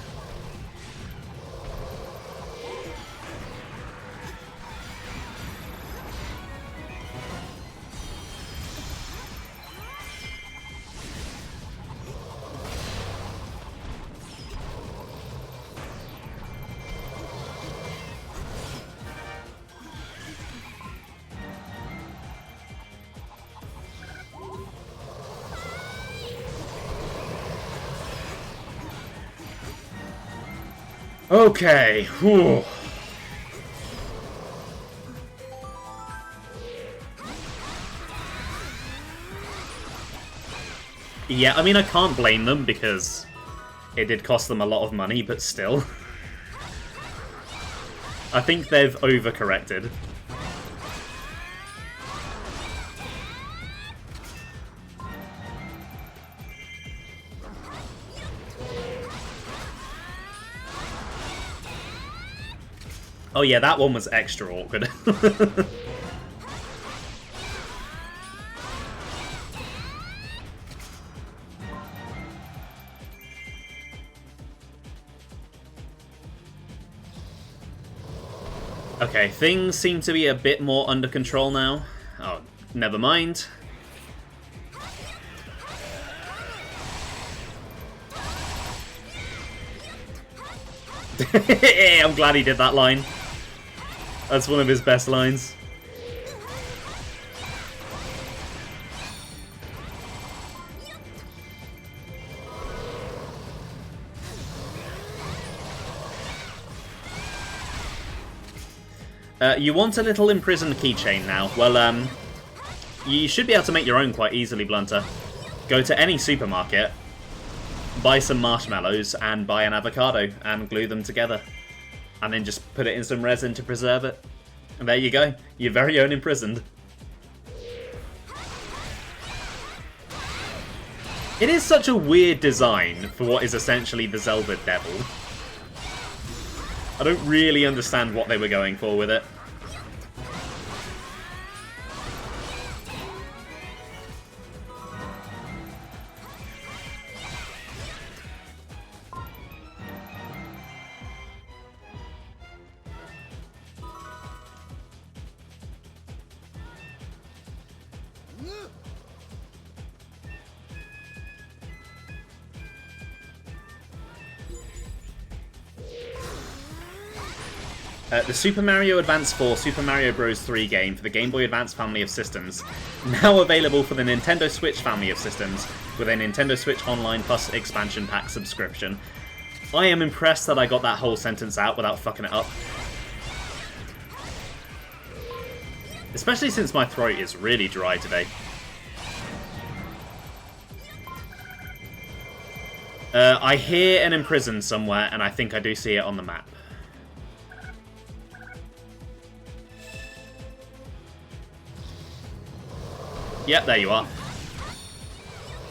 Okay, whew. Yeah, I mean, I can't blame them because it did cost them a lot of money, but still. I think they've overcorrected. Oh yeah, that one was extra awkward. Okay, things seem to be a bit more under control now. Oh, never mind. I'm glad he did that line. That's one of his best lines. You want a little imprisoned keychain now. Well, you should be able to make your own quite easily, Blunter. Go to any supermarket, buy some marshmallows, and buy an avocado, and glue them together. And then just put it in some resin to preserve it. And there you go, your very own imprisoned. It is such a weird design for what is essentially the Zelda Devil. I don't really understand what they were going for with it. The Super Mario Advance 4 Super Mario Bros. 3 game for the Game Boy Advance family of systems, now available for the Nintendo Switch family of systems, with a Nintendo Switch Online Plus expansion pack subscription. I am impressed that I got that whole sentence out without fucking it up. Especially since my throat is really dry today. I hear an imprison somewhere, and I think I do see it on the map. Yep, there you are.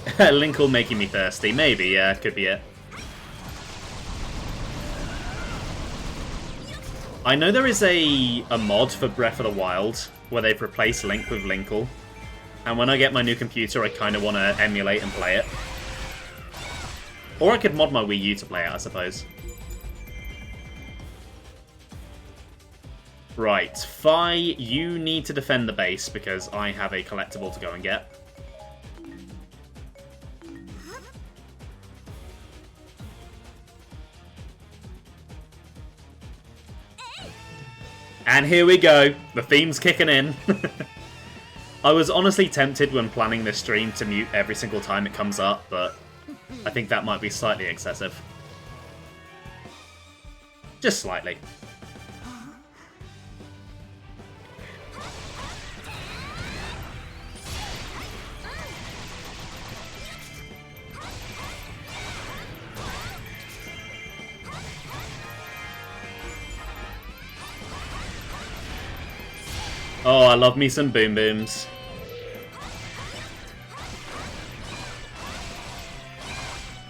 Linkle making me thirsty. Maybe, yeah, could be it. I know there is a mod for Breath of the Wild where they've replaced Link with Linkle. And when I get my new computer, I kind of want to emulate and play it. Or I could mod my Wii U to play it, I suppose. Right, Fi, you need to defend the base because I have a collectible to go and get. And here we go, the theme's kicking in. I was honestly tempted when planning this stream to mute every single time it comes up, but I think that might be slightly excessive. Just slightly. Oh, I love me some boom booms.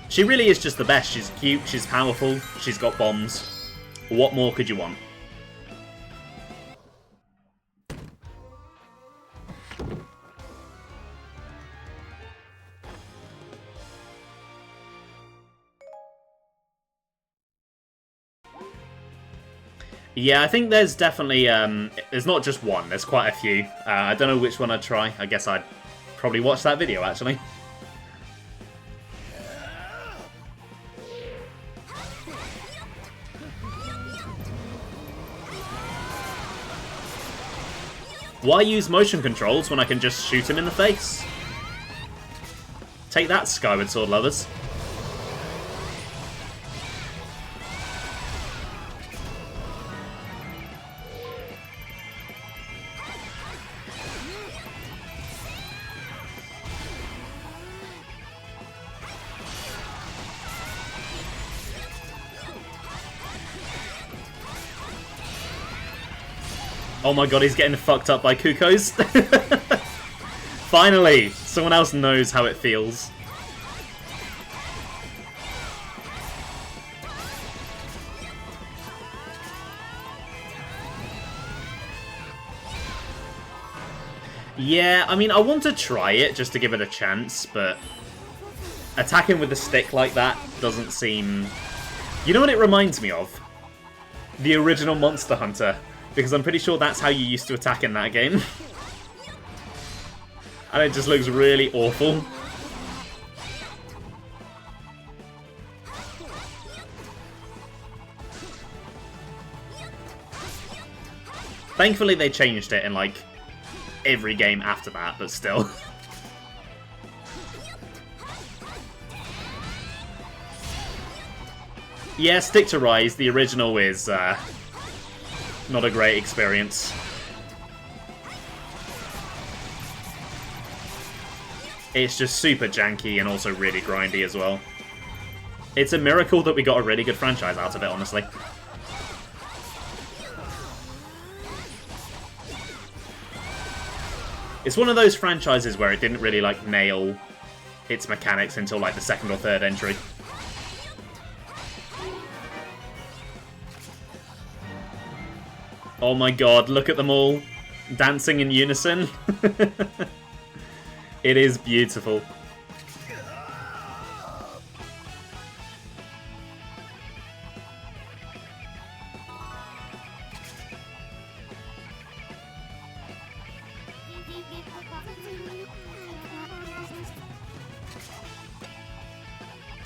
She really is just the best. She's cute, she's powerful, she's got bombs. What more could you want? Yeah, I think there's definitely, there's not just one, there's quite a few. I don't know which one I'd try. I guess I'd probably watch that video, actually. Why use motion controls when I can just shoot him in the face? Take that, Skyward Sword lovers. Oh my god, he's getting fucked up by Kukos. Finally, someone else knows how it feels. Yeah, I mean, I want to try it just to give it a chance, but attacking with a stick like that doesn't seem... You know what it reminds me of? The original Monster Hunter. Because I'm pretty sure that's how you used to attack in that game. And it just looks really awful. Thankfully they changed it in like every game after that, but still. Yeah, stick to Rise. The original is not a great experience. It's just super janky and also really grindy as well. It's a miracle that we got a really good franchise out of it, honestly. It's one of those franchises where it didn't really like nail its mechanics until like the second or third entry. Oh my god, look at them all dancing in unison. It is beautiful.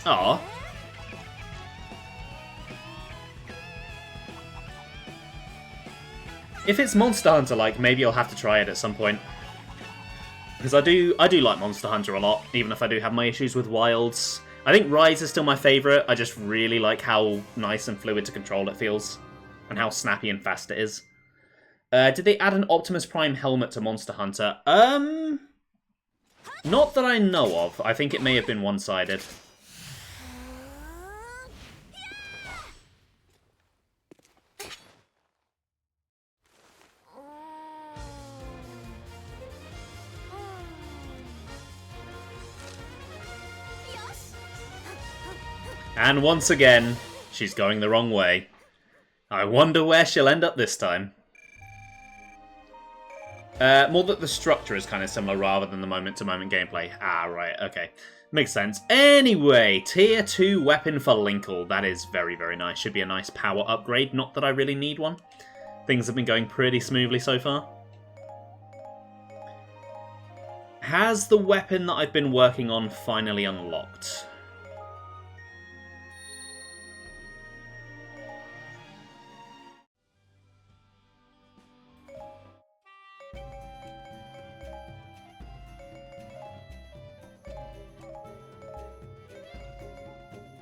Aw. If it's Monster Hunter like, maybe I'll have to try it at some point. Because I do like Monster Hunter a lot, even if I do have my issues with Wilds. I think Rise is still my favourite. I just really like how nice and fluid to control it feels. And how snappy and fast it is. Did they add an Optimus Prime helmet to Monster Hunter? Not that I know of. I think it may have been one-sided. And once again, she's going the wrong way. I wonder where she'll end up this time. More that the structure is kind of similar rather than the moment-to-moment gameplay. Ah, right, okay. Makes sense. Anyway, Tier 2 weapon for Linkle. That is very, very nice. Should be a nice power upgrade. Not that I really need one. Things have been going pretty smoothly so far. Has the weapon that I've been working on finally unlocked?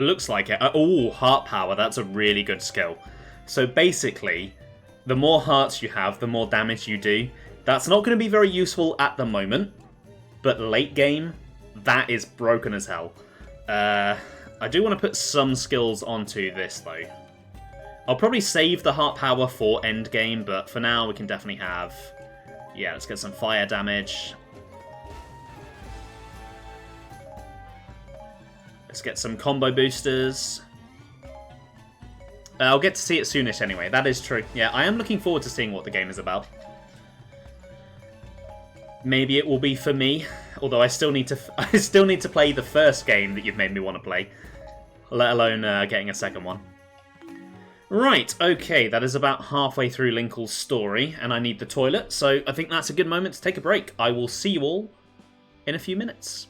Looks like it. Oh, heart power. That's a really good skill. So basically, the more hearts you have, the more damage you do. That's not going to be very useful at the moment, but late game, that is broken as hell. I do want to put some skills onto this, though. I'll probably save the heart power for end game, but for now we can definitely have... Yeah, let's get some fire damage. Let's get some combo boosters. I'll get to see it soonish anyway, that is true. Yeah, I am looking forward to seeing what the game is about. Maybe it will be for me, although I still need to play the first game that you've made me want to play, let alone getting a second one. Right, okay, that is about halfway through Linkle's story, and I need the toilet, so I think that's a good moment to take a break. I will see you all in a few minutes.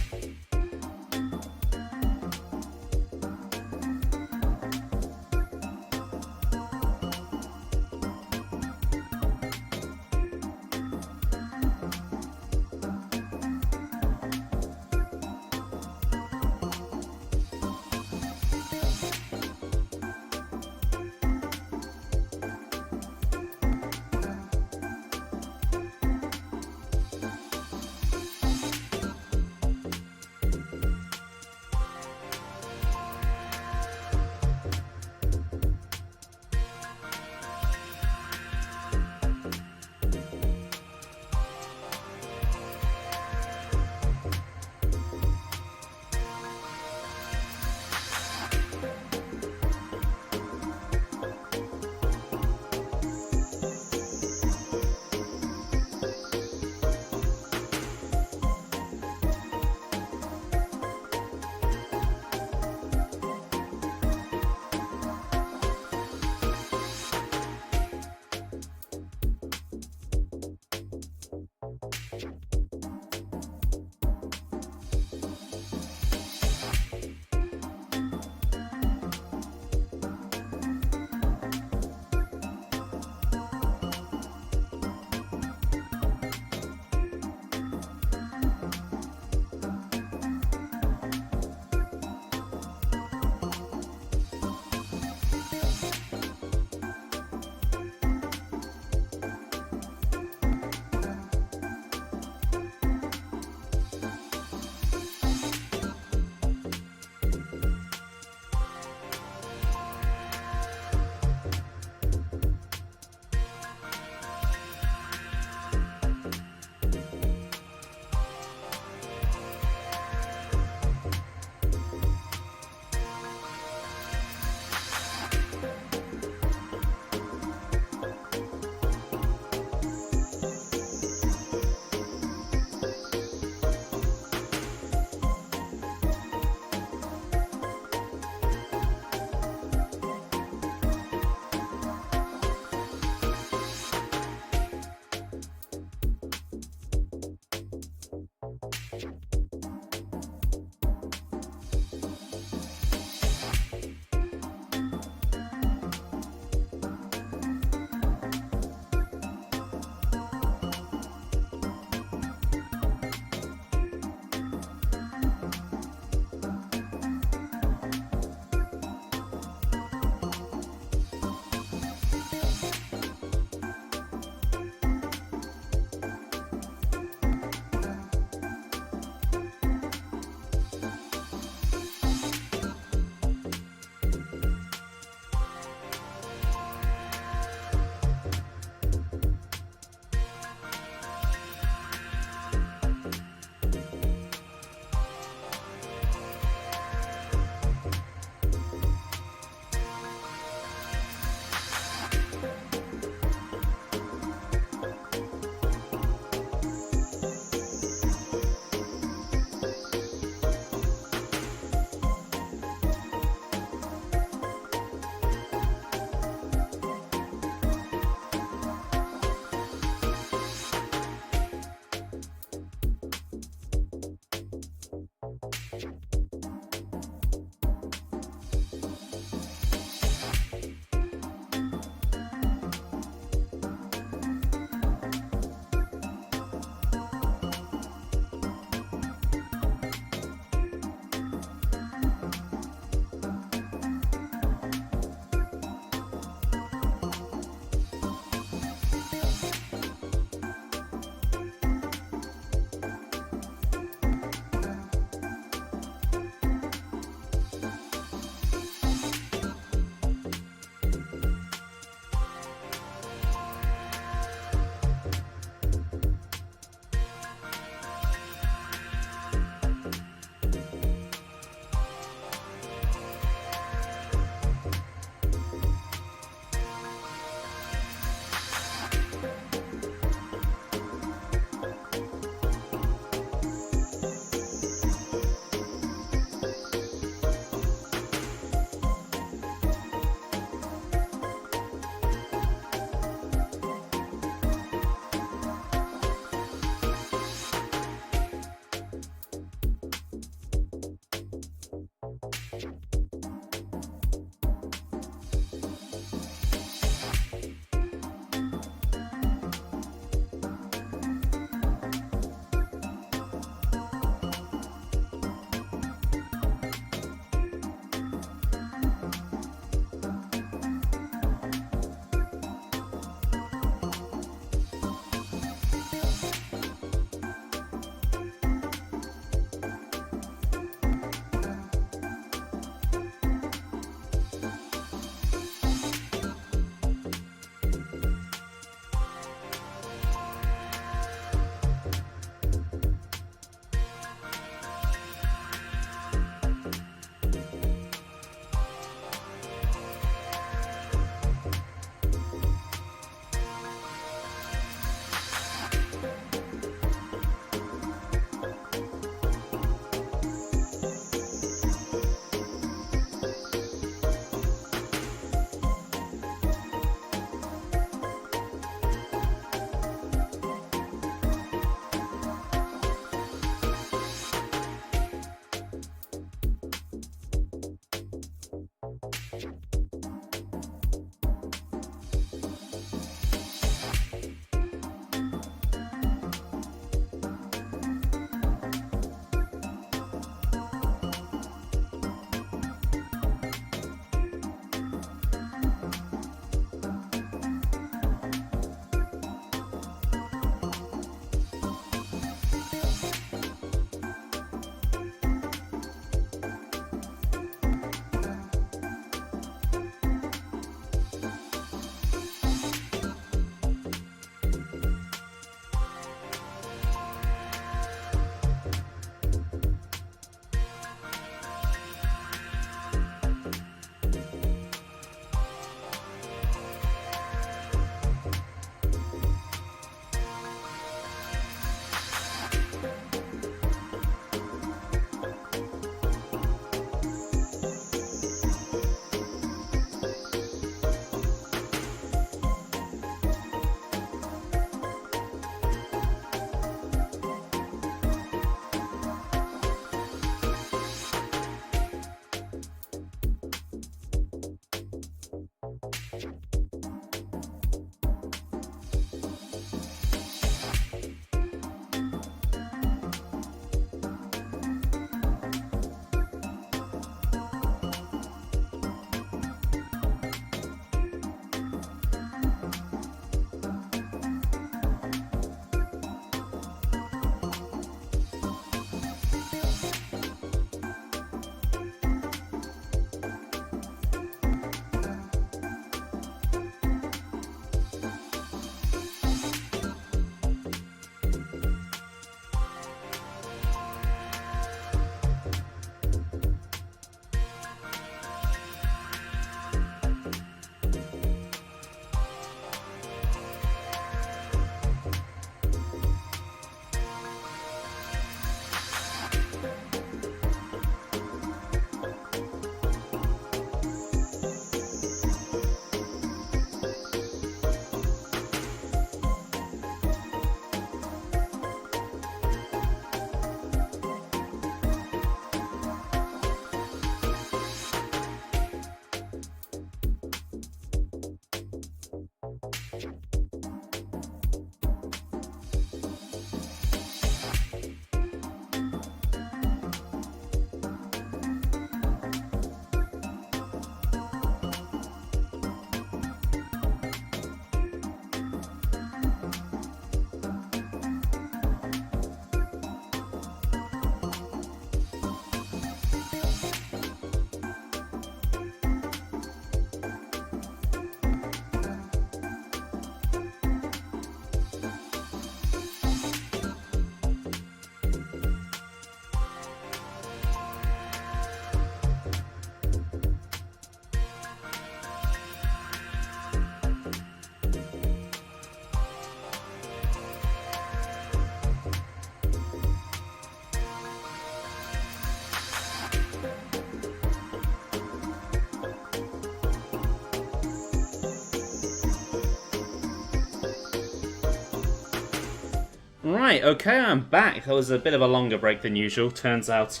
Right, okay, I'm back. That was a bit of a longer break than usual. Turns out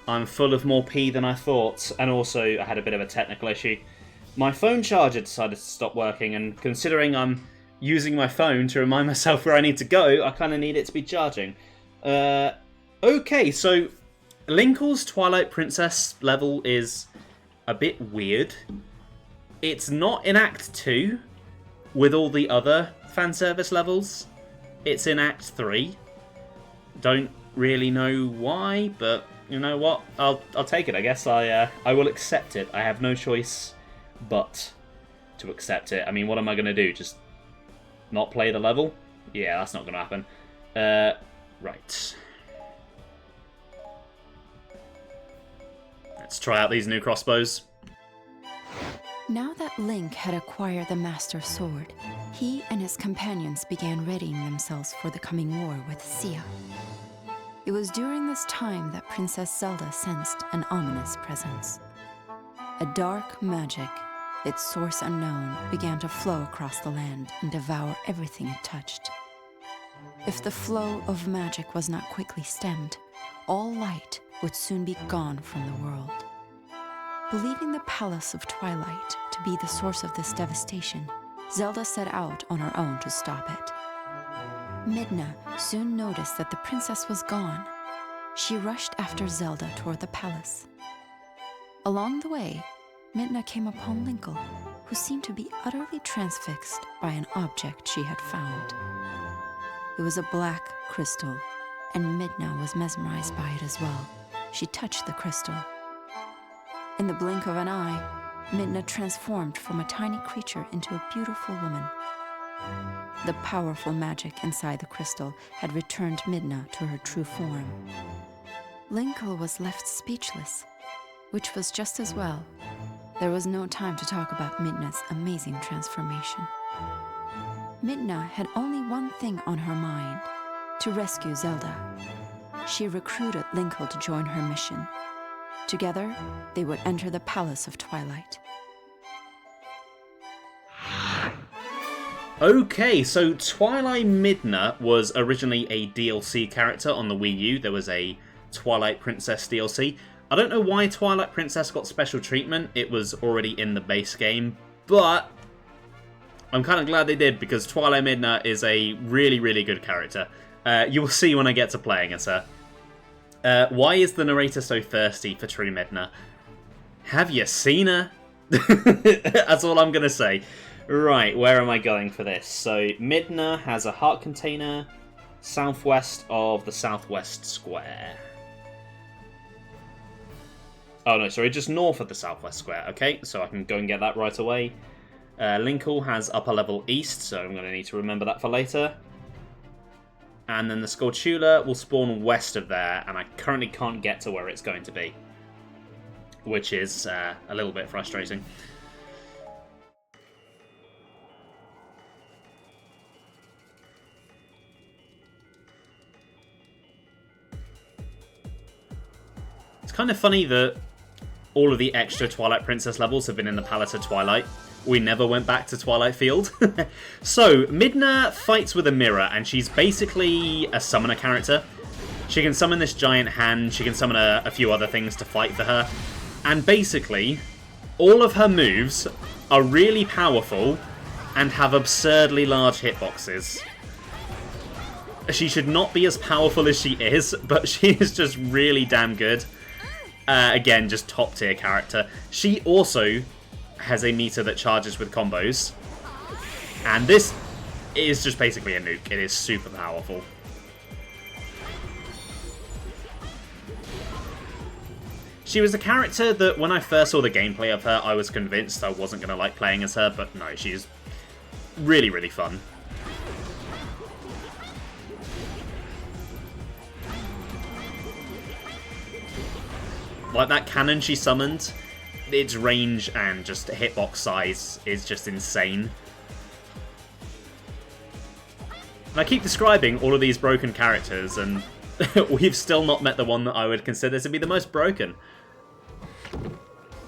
I'm full of more pee than I thought, and also I had a bit of a technical issue. My phone charger decided to stop working, and considering I'm using my phone to remind myself where I need to go, I kind of need it to be charging. Okay, so Linkle's Twilight Princess level is a bit weird. It's not in Act 2 with all the other fan service levels. It's in Act 3. Don't really know why, but you know what? I'll take it, I guess. I will accept it. I have no choice but to accept it. I mean, what am I going to do? Just not play the level? Yeah, that's not going to happen. Right. Let's try out these new crossbows. Now that Link had acquired the Master Sword, he and his companions began readying themselves for the coming war with Sia. It was during this time that Princess Zelda sensed an ominous presence. A dark magic, its source unknown, began to flow across the land and devour everything it touched. If the flow of magic was not quickly stemmed, all light would soon be gone from the world. Believing the Palace of Twilight to be the source of this devastation, Zelda set out on her own to stop it. Midna soon noticed that the princess was gone. She rushed after Zelda toward the palace. Along the way, Midna came upon Linkle, who seemed to be utterly transfixed by an object she had found. It was a black crystal, and Midna was mesmerized by it as well. She touched the crystal. In the blink of an eye, Midna transformed from a tiny creature into a beautiful woman. The powerful magic inside the crystal had returned Midna to her true form. Linkle was left speechless, which was just as well. There was no time to talk about Midna's amazing transformation. Midna had only one thing on her mind: to rescue Zelda. She recruited Linkle to join her mission. Together, they would enter the Palace of Twilight. Okay, so Twilight Midna was originally a DLC character on the Wii U. There was a Twilight Princess DLC. I don't know why Twilight Princess got special treatment. It was already in the base game, but I'm kind of glad they did, because Twilight Midna is a really, really good character. You will see when I get to playing as her. Why is the narrator so thirsty for True Midna? Have you seen her? That's all I'm going to say. Right, where am I going for this? So, Midna has a heart container southwest of the Southwest Square. Oh no, sorry, just north of the Southwest Square. Okay, so I can go and get that right away. Linkle has upper level east, so I'm going to need to remember that for later. And then the Skulltula will spawn west of there, and I currently can't get to where it's going to be, which is a little bit frustrating. It's kind of funny that all of the extra Twilight Princess levels have been in the Palace of Twilight. We never went back to Twilight Field. So, Midna fights with a mirror, and she's basically a summoner character. She can summon this giant hand, she can summon a few other things to fight for her. And basically, all of her moves are really powerful and have absurdly large hitboxes. She should not be as powerful as she is, but she is just really damn good. Again, just top tier character. She also has a meter that charges with combos. And this is just basically a nuke. It is super powerful. She was a character that when I first saw the gameplay of her, I was convinced I wasn't going to like playing as her, but no, she's really, really fun. Like that cannon she summoned, its range and just hitbox size is just insane. And I keep describing all of these broken characters, and we've still not met the one that I would consider to be the most broken.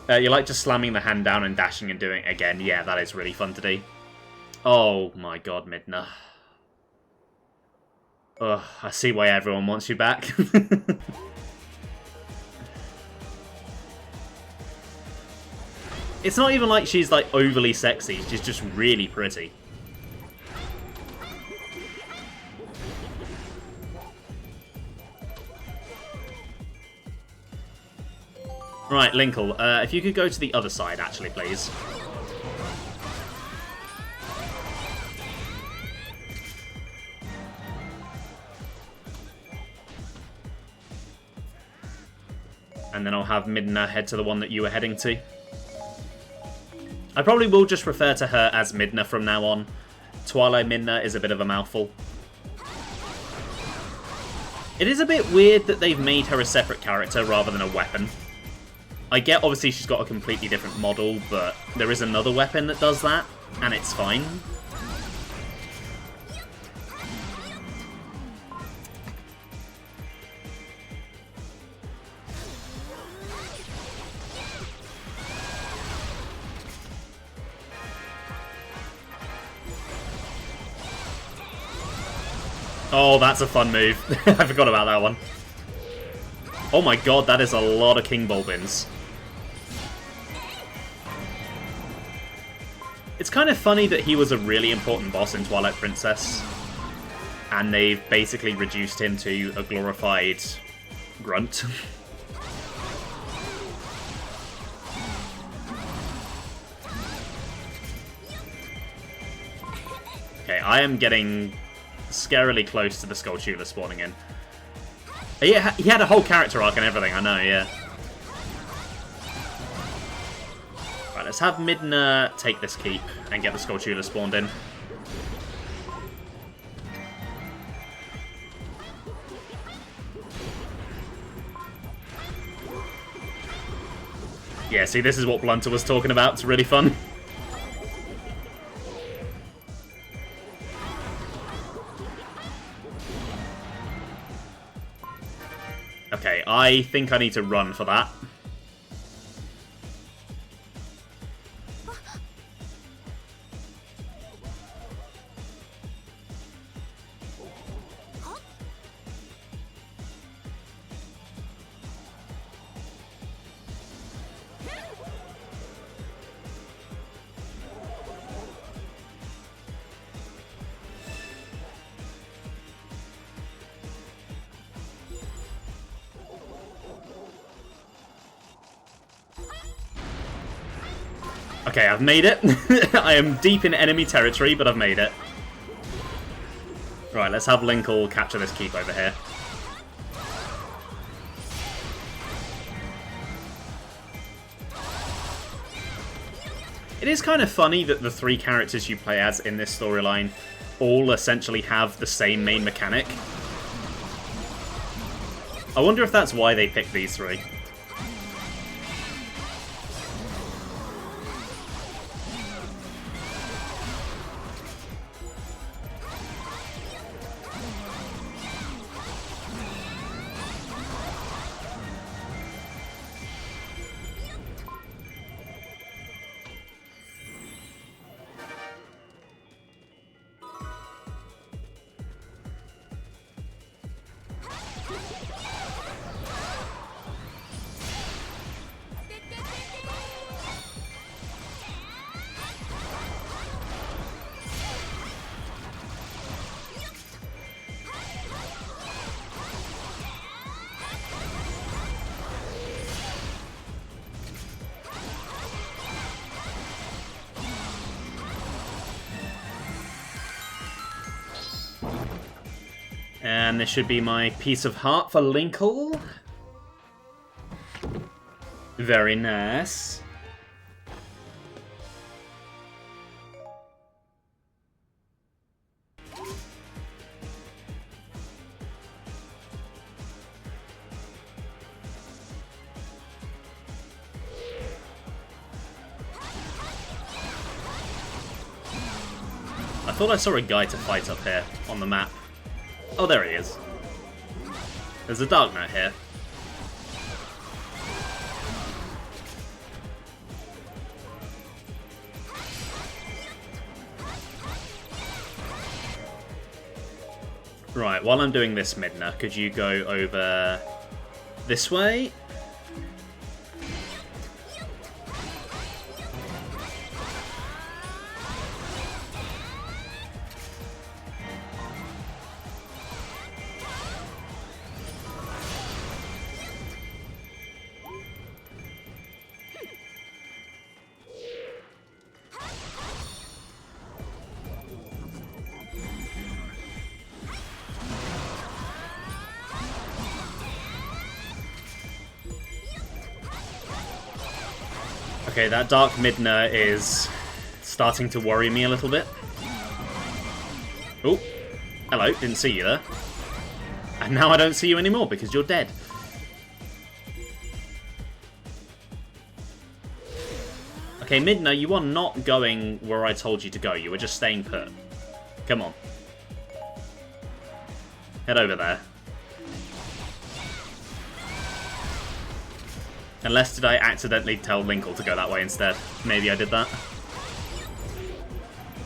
You like just slamming the hand down and dashing and doing it again. Yeah, that is really fun to do. Oh my god, Midna. Ugh, I see why everyone wants you back. It's not even like she's like overly sexy, she's just really pretty. Right, Linkle, if you could go to the other side, actually, please. And then I'll have Midna head to the one that you were heading to. I probably will just refer to her as Midna from now on. Twilight Midna is a bit of a mouthful. It is a bit weird that they've made her a separate character rather than a weapon. I get, obviously, she's got a completely different model, but there is another weapon that does that, and it's fine. Oh, that's a fun move. I forgot about that one. Oh my god, that is a lot of King Bulbins. It's kind of funny that he was a really important boss in Twilight Princess, and they've basically reduced him to a glorified grunt. Okay, I am getting scarily close to the Skulltula spawning in. He had a whole character arc and everything, I know, yeah. Right, let's have Midna take this keep and get the Skulltula spawned in. Yeah, see, this is what Blunter was talking about. It's really fun. Okay, I think I need to run for that. Okay, I've made it. I am deep in enemy territory, but I've made it. Right, let's have Linkle capture this keep over here. It is kind of funny that the three characters you play as in this storyline all essentially have the same main mechanic. I wonder if that's why they picked these three. And this should be my piece of heart for Linkle. Very nice. I thought I saw a guy to fight up here on the map. Oh, there he is. There's a Dark Knight here. Right, while I'm doing this, Midna, could you go over this way? Okay, that Dark Midna is starting to worry me a little bit. Oh, hello, didn't see you there. And now I don't see you anymore because you're dead. Okay, Midna, you are not going where I told you to go. You were just staying put. Come on. Head over there. Unless did I accidentally tell Linkle to go that way instead? Maybe I did that.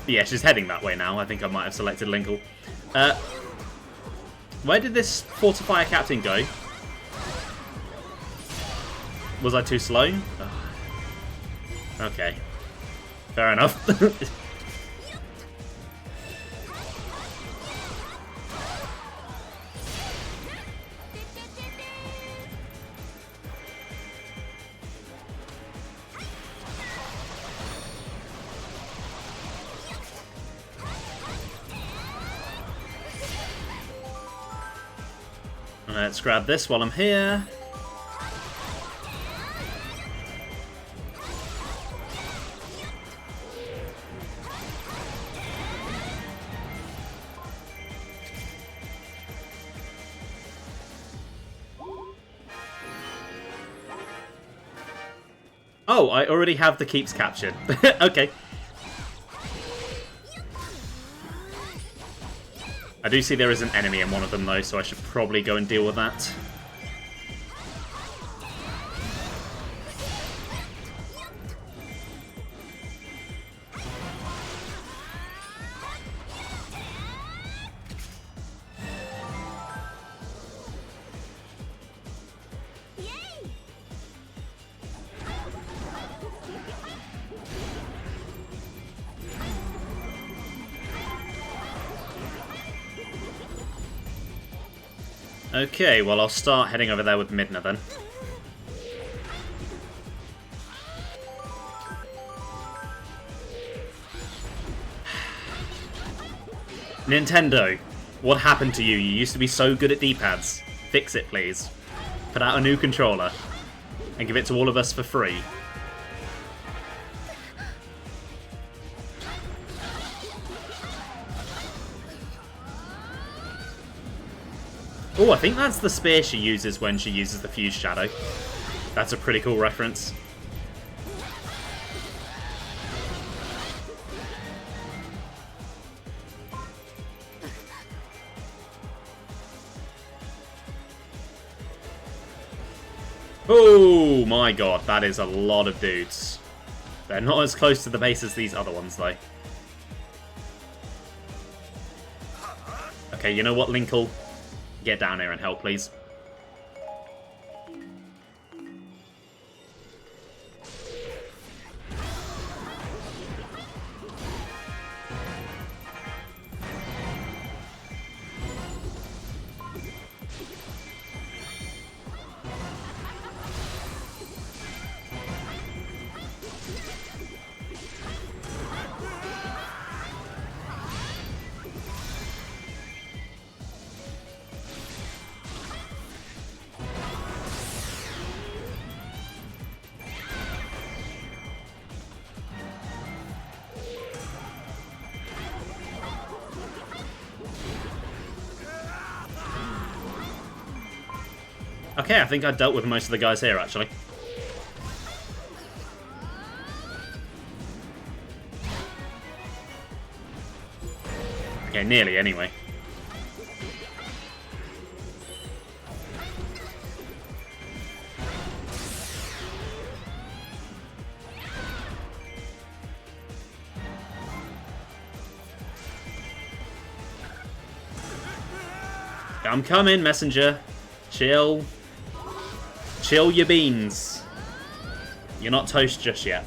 Yeah, she's heading that way now. I think I might have selected Linkle. Where did this Fortifier Captain go? Was I too slow? Ugh. Okay. Fair enough. Let's grab this while I'm here. Oh, I already have the keeps captured. Okay. I do see there is an enemy in one of them though, so I should probably go and deal with that. Okay, well I'll start heading over there with Midna then. Nintendo, what happened to you? You used to be so good at D-pads. Fix it, please. Put out a new controller and give it to all of us for free. Oh, I think that's the spear she uses when she uses the Fuse Shadow. That's a pretty cool reference. Oh my god, that is a lot of dudes. They're not as close to the base as these other ones, though. Okay, you know what, Linkle? Get down here and help, please. Okay, I think I dealt with most of the guys here, actually. Okay, nearly, anyway. I'm coming, messenger. Chill. Chill your beans. You're not toast just yet.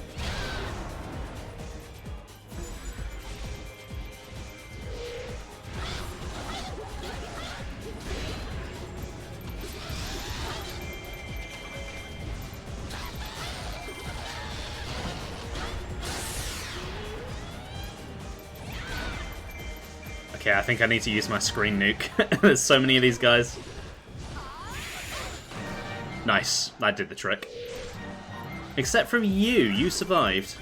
Okay, I think I need to use my screen nuke. There's so many of these guys. Nice, that did the trick. Except from you, you survived.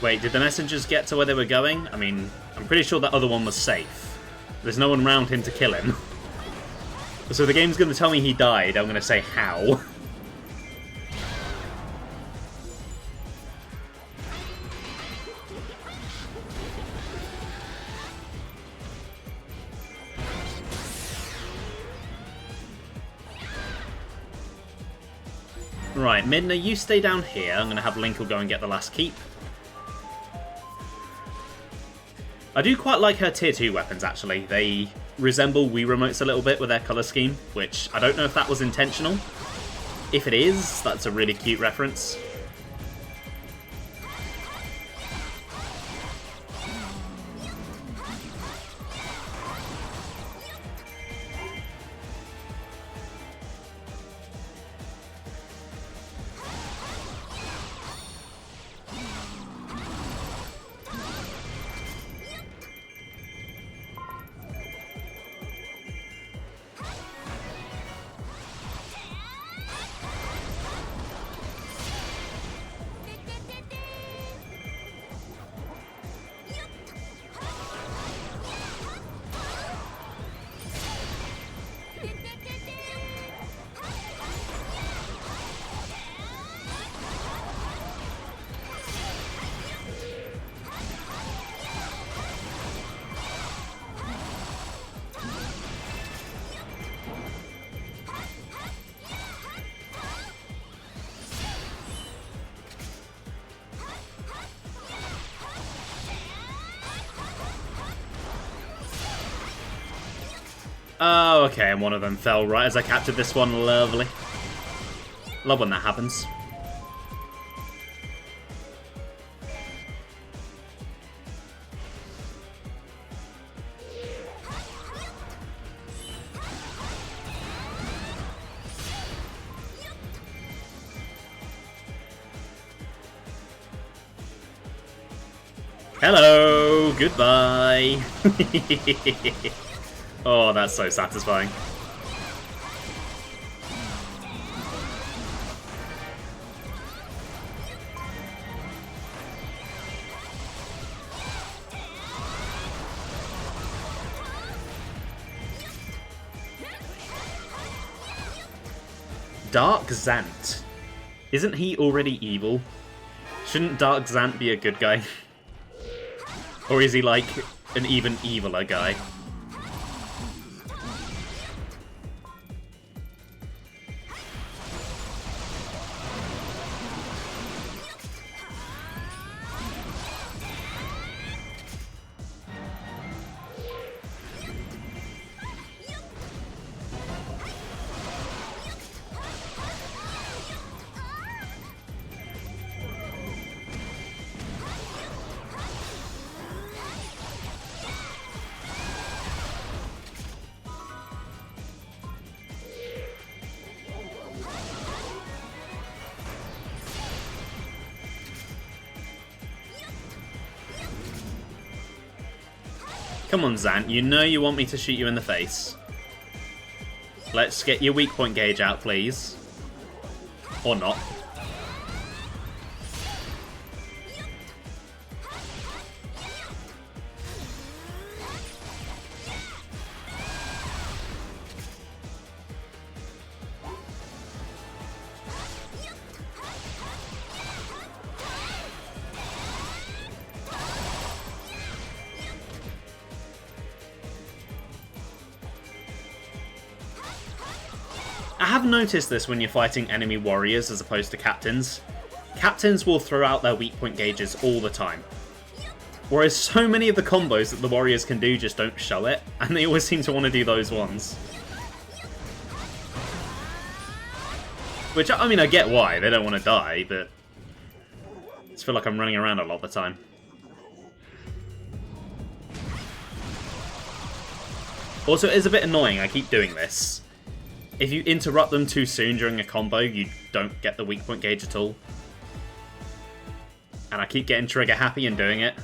Wait, did the messengers get to where they were going? I mean, I'm pretty sure that other one was safe. There's no one around him to kill him. So the game's going to tell me he died. I'm going to say how. Right, Midna, you stay down here. I'm going to have Linkle go and get the last keep. I do quite like her tier 2 weapons, actually. They resemble Wii Remotes a little bit with their colour scheme, which I don't know if that was intentional. If it is, that's a really cute reference. Oh, okay, and one of them fell right as I captured this one. Lovely. Love when that happens. Hello, goodbye. Oh, that's so satisfying. Dark Zant. Isn't he already evil? Shouldn't Dark Zant be a good guy? Or is he like an even eviler guy? Come on, Zant, you know you want me to shoot you in the face. Let's get your weak point gauge out, please. Or not. have noticed this when you're fighting enemy warriors as opposed to captains. Captains will throw out their weak point gauges all the time. Whereas so many of the combos that the warriors can do just don't show it, and they always seem to want to do those ones. Which, I mean, I get why. They don't want to die, but I just feel like I'm running around a lot of the time. Also, it is a bit annoying, I keep doing this. If you interrupt them too soon during a combo, you don't get the weak point gauge at all. And I keep getting trigger happy and doing it.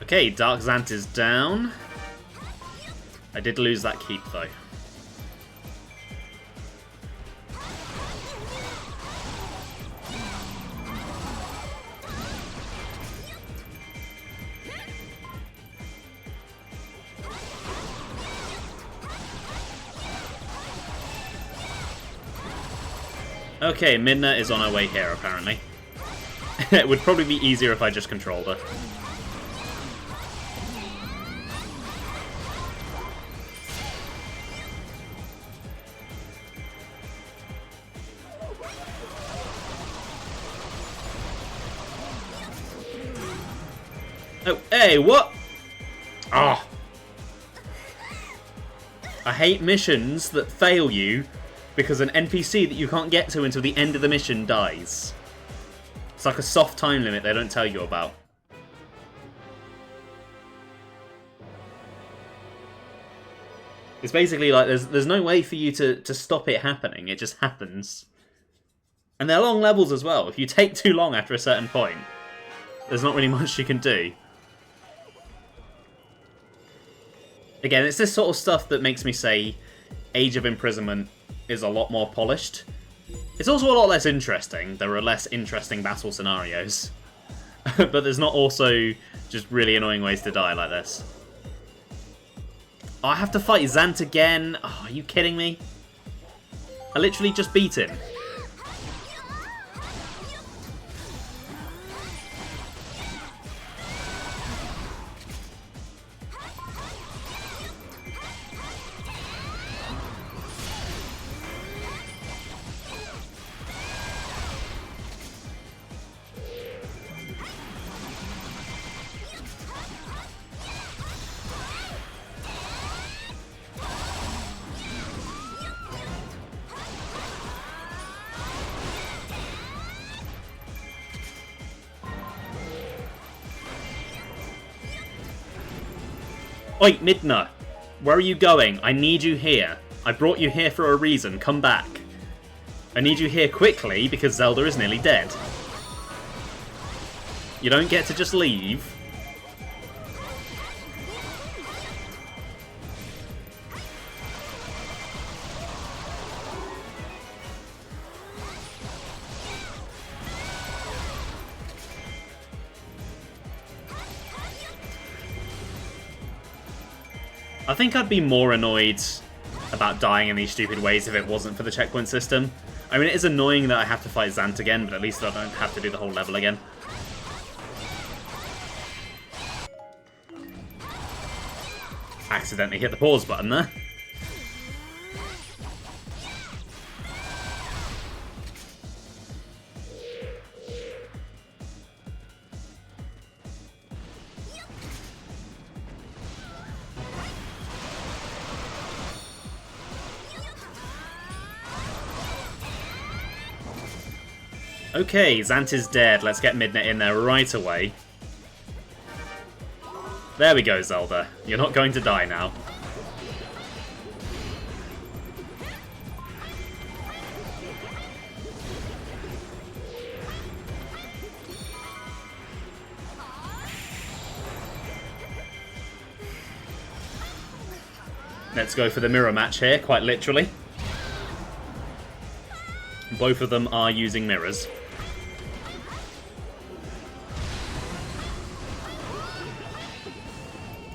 Okay, Dark Zant is down. I did lose that keep, though. Okay, Midna is on her way here, apparently. It would probably be easier if I just controlled her. Oh, hey, what? Ah. I hate missions that fail you because an NPC that you can't get to until the end of the mission dies. It's like a soft time limit they don't tell you about. It's basically like there's no way for you to stop it happening, it just happens. And they're long levels as well. If you take too long after a certain point, there's not really much you can do. Again, it's this sort of stuff that makes me say Age of Imprisonment is a lot more polished. It's also a lot less interesting. There are less interesting battle scenarios. But there's not also just really annoying ways to die like this. Oh, I have to fight Zant again? Oh, are you kidding me? I literally just beat him. Oi, Midna! Where are you going? I need you here. I brought you here for a reason. Come back. I need you here quickly because Zelda is nearly dead. You don't get to just leave. I think I'd be more annoyed about dying in these stupid ways if it wasn't for the checkpoint system. I mean, it is annoying that I have to fight Zant again, but at least I don't have to do the whole level again. Accidentally hit the pause button there. Okay, Zant is dead. Let's get Midna in there right away. There we go, Zelda. You're not going to die now. Let's go for the mirror match here, quite literally. Both of them are using mirrors.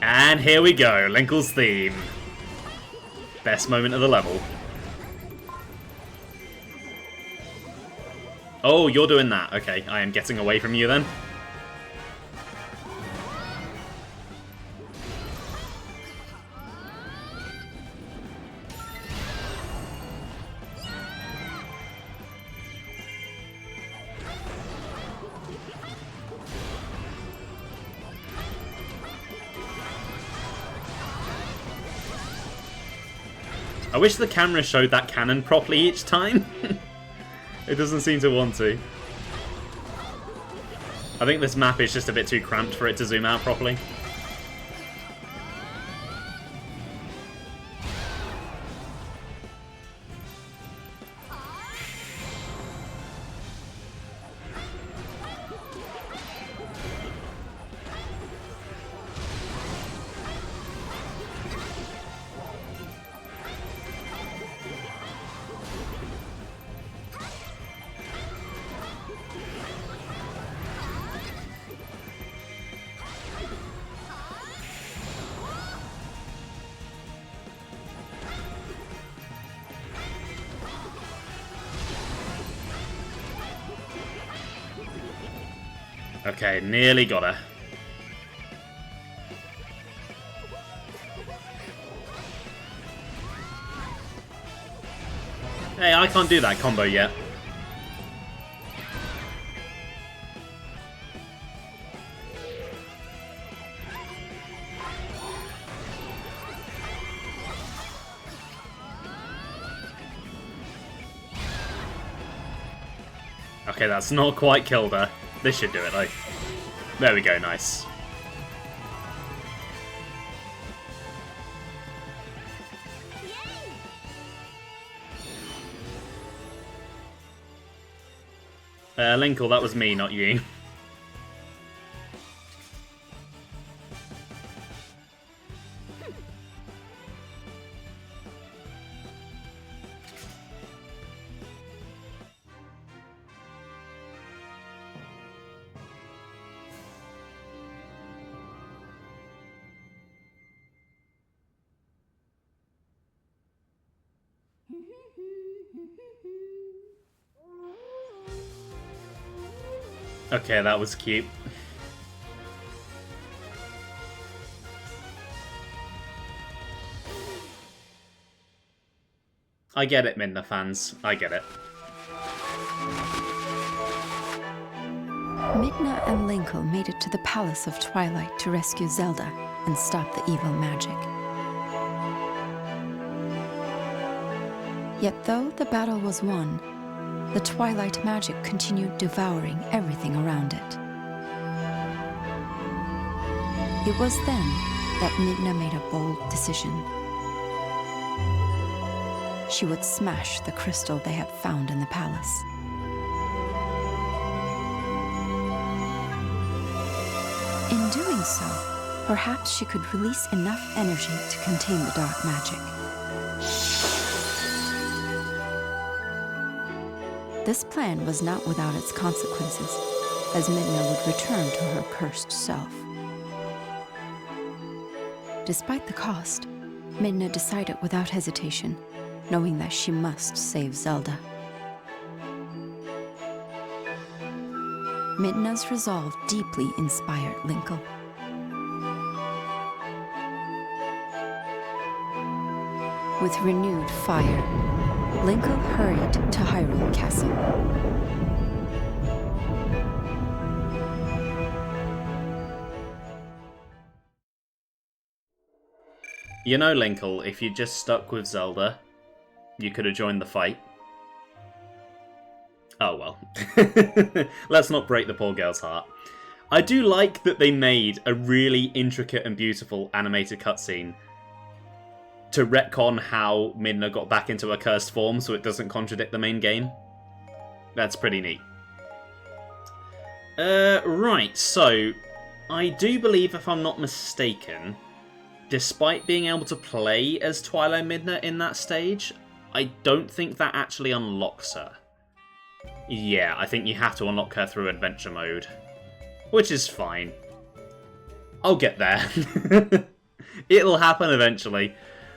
And here we go, Linkle's theme. Best moment of the level. Oh, you're doing that. Okay, I am getting away from you then. I wish the camera showed that cannon properly each time. It doesn't seem to want to. I think this map is just a bit too cramped for it to zoom out properly. Okay, nearly got her. Hey, I can't do that combo yet. Okay, that's not quite killed her. This should do it, though. There we go, nice. Linkle, that was me, not you. Okay, that was cute. I get it, Midna fans. I get it. Midna and Linkle made it to the Palace of Twilight to rescue Zelda and stop the evil magic. Yet though the battle was won, the Twilight magic continued devouring everything around it. It was then that Midna made a bold decision. She would smash the crystal they had found in the palace. In doing so, perhaps she could release enough energy to contain the dark magic. This plan was not without its consequences, as Midna would return to her cursed self. Despite the cost, Midna decided without hesitation, knowing that she must save Zelda. Midna's resolve deeply inspired Linkle. With renewed fire, Linkle hurried to Hyrule Castle. You know, Linkle, if you just stuck with Zelda, you could have joined the fight. Oh well. Let's not break the poor girl's heart. I do like that they made a really intricate and beautiful animated cutscene to retcon how Midna got back into her cursed form so it doesn't contradict the main game. That's pretty neat. Right, so I do believe, if I'm not mistaken, despite being able to play as Twilight Midna in that stage, I don't think that actually unlocks her. Yeah, I think you have to unlock her through adventure mode, which is fine. I'll get there. It'll happen eventually.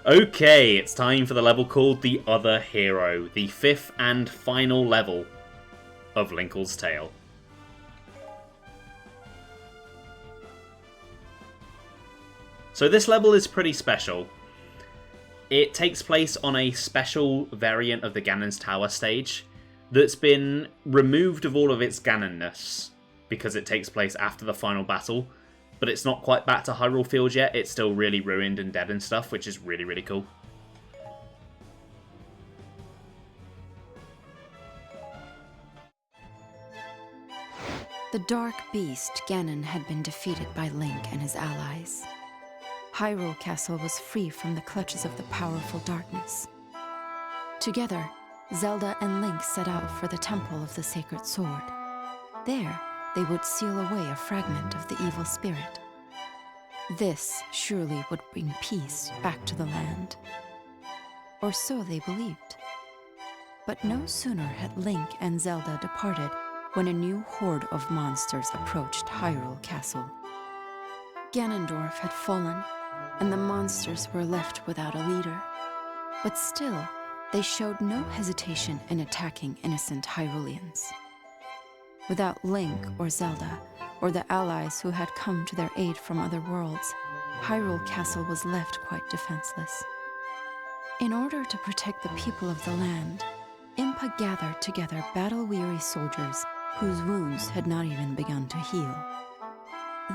Okay, it's time for the level called The Other Hero, the 5th and final level of Linkle's Tale. So this level is pretty special. It takes place on a special variant of the Ganon's Tower stage that's been removed of all of its Ganonness because it takes place after the final battle, but it's not quite back to Hyrule Field yet. It's still really ruined and dead and stuff, which is really, really cool. The Dark Beast, Ganon, had been defeated by Link and his allies. Hyrule Castle was free from the clutches of the powerful darkness. Together, Zelda and Link set out for the Temple of the Sacred Sword. There, they would seal away a fragment of the evil spirit. This surely would bring peace back to the land. Or so they believed. But no sooner had Link and Zelda departed when a new horde of monsters approached Hyrule Castle. Ganondorf had fallen, and the monsters were left without a leader. But still, they showed no hesitation in attacking innocent Hyruleans. Without Link or Zelda, or the allies who had come to their aid from other worlds, Hyrule Castle was left quite defenseless. In order to protect the people of the land, Impa gathered together battle-weary soldiers whose wounds had not even begun to heal.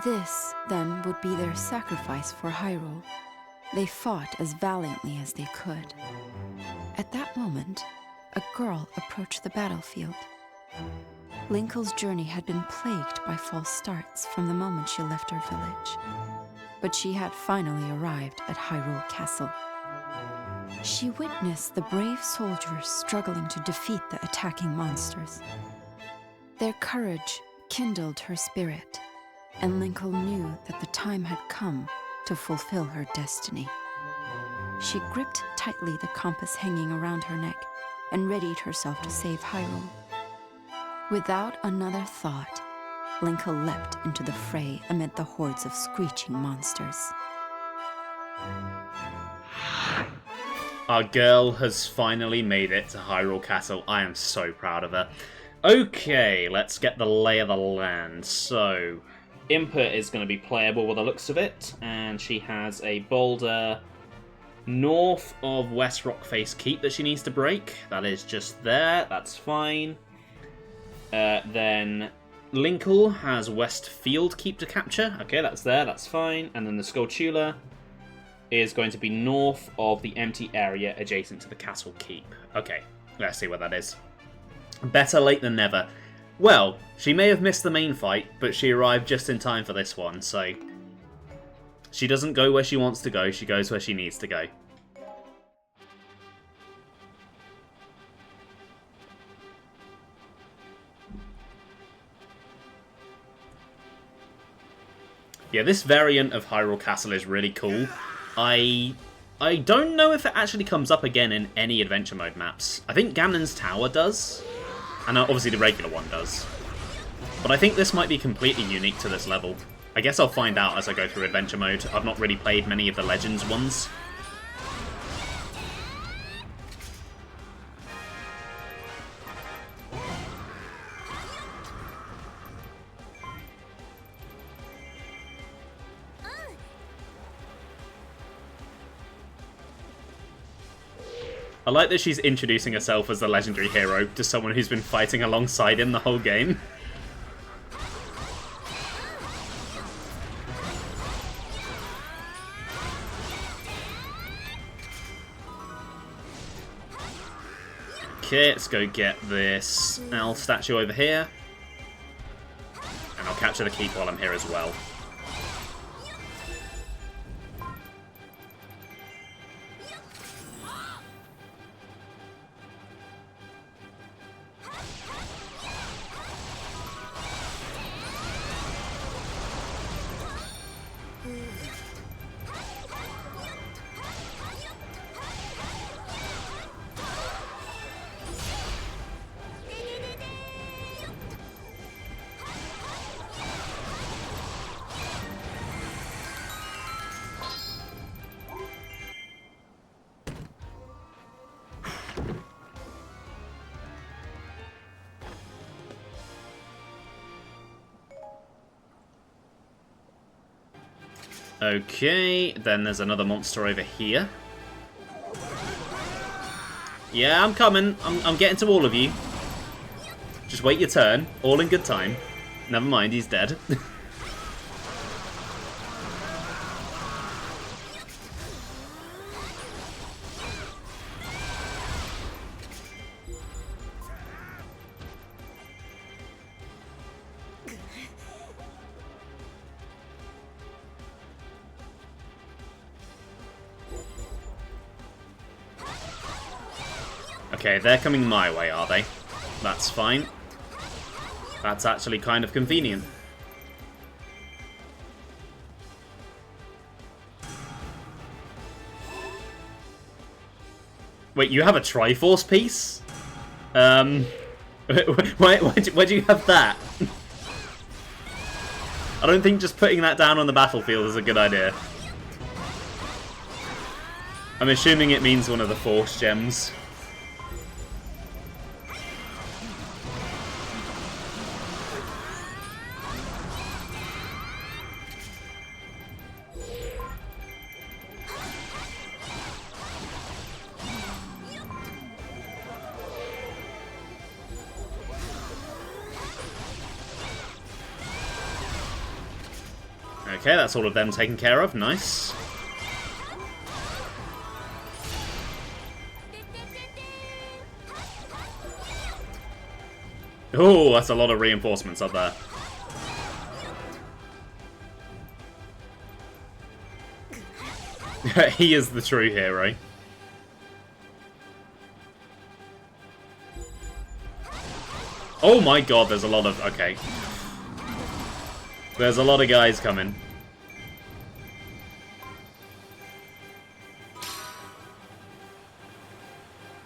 This, then, would be their sacrifice for Hyrule. They fought as valiantly as they could. At that moment, a girl approached the battlefield. Linkle's journey had been plagued by false starts from the moment she left her village. But she had finally arrived at Hyrule Castle. She witnessed the brave soldiers struggling to defeat the attacking monsters. Their courage kindled her spirit, and Linkle knew that the time had come to fulfill her destiny. She gripped tightly the compass hanging around her neck and readied herself to save Hyrule. Without another thought, Linkle leapt into the fray amid the hordes of screeching monsters. Our girl has finally made it to Hyrule Castle. I am so proud of her. Okay, let's get the lay of the land. So, Impa is going to be playable with the looks of it, and she has a boulder north of West Rockface Keep that she needs to break. That is just there, that's fine. Then Linkle has West Field Keep to capture. Okay, that's there, that's fine. And then the Skulltula is going to be north of the empty area adjacent to the Castle Keep. Okay, let's see what that is. Better late than never. Well, she may have missed the main fight, but she arrived just in time for this one, so she doesn't go where she wants to go, she goes where she needs to go. Yeah, this variant of Hyrule Castle is really cool. I don't know if it actually comes up again in any adventure mode maps. I think Ganon's Tower does, and obviously the regular one does. But I think this might be completely unique to this level. I guess I'll find out as I go through adventure mode. I've not really played many of the Legends ones. I like that she's introducing herself as the legendary hero to someone who's been fighting alongside him the whole game. Okay, let's go get this owl statue over here. And I'll capture the keep while I'm here as well. Okay, then there's another monster over here. Yeah, I'm coming. I'm getting to all of you. Just wait your turn. All in good time. Never mind, he's dead. Okay, they're coming my way, are they? That's fine. That's actually kind of convenient. Wait, you have a Triforce piece? Why do you have that? I don't think just putting that down on the battlefield is a good idea. I'm assuming it means one of the Force gems. Okay, that's all of them taken care of. Nice. Oh, that's a lot of reinforcements up there. He is the true hero. Oh my god, there's a lot of... Okay. There's a lot of guys coming.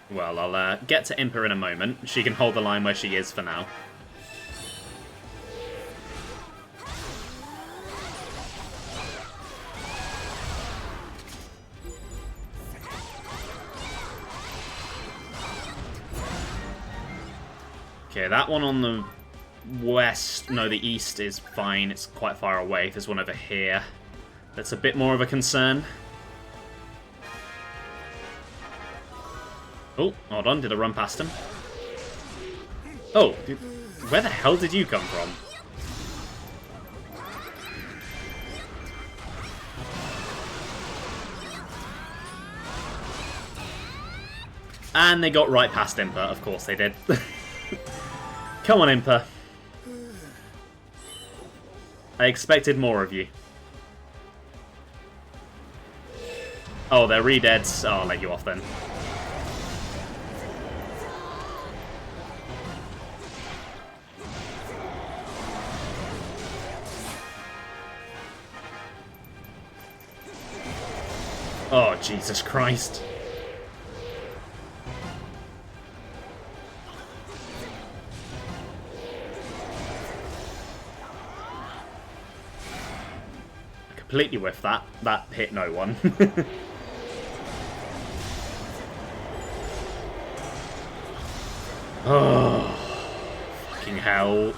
Well, I'll get to Impa in a moment. She can hold the line where she is for now. Okay, that one on the west, no, the east is fine. It's quite far away. There's one over here that's a bit more of a concern. Oh, hold on. Did I run past him? Oh, where the hell did you come from? And they got right past Impa. Of course they did. Come on, Impa. I expected more of you. Oh, they're re-deads. Oh, I'll let you off then. Oh, Jesus Christ. I completely whiffed that. That hit no one. Oh, fucking hell.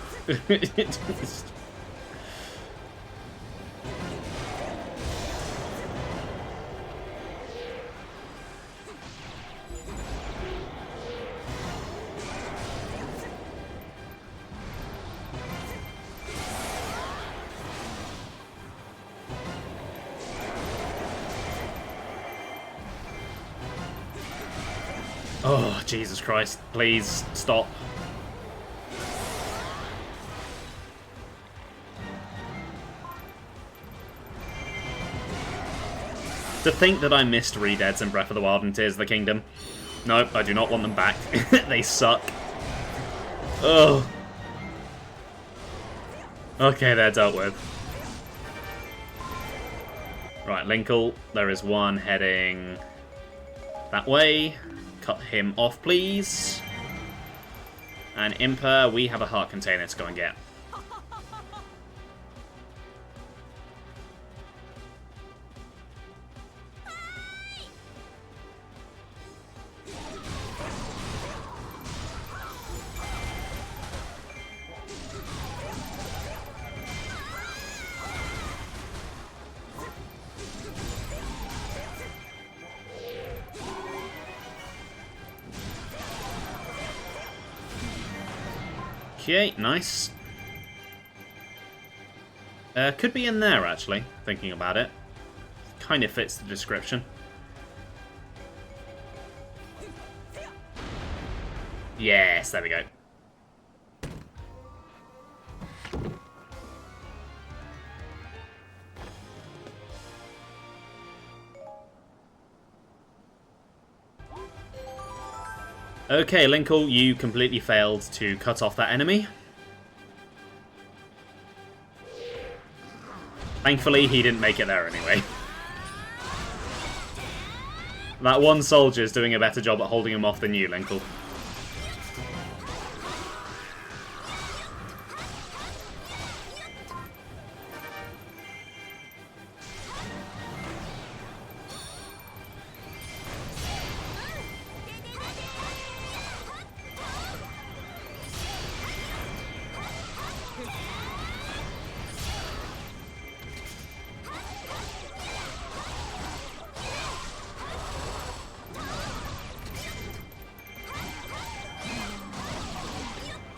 Oh, Jesus Christ. Please, stop. To think that I missed Redeads in Breath of the Wild and Tears of the Kingdom. Nope, I do not want them back. They suck. Ugh. Okay, they're dealt with. Right, Linkle. There is one heading that way. Cut him off, please. And Impa, we have a heart container to go and get. Okay, nice. Could be in there, actually, thinking about it. Kind of fits the description. Yes, there we go. Okay, Linkle, you completely failed to cut off that enemy. Thankfully, he didn't make it there anyway. That one soldier's doing a better job at holding him off than you, Linkle.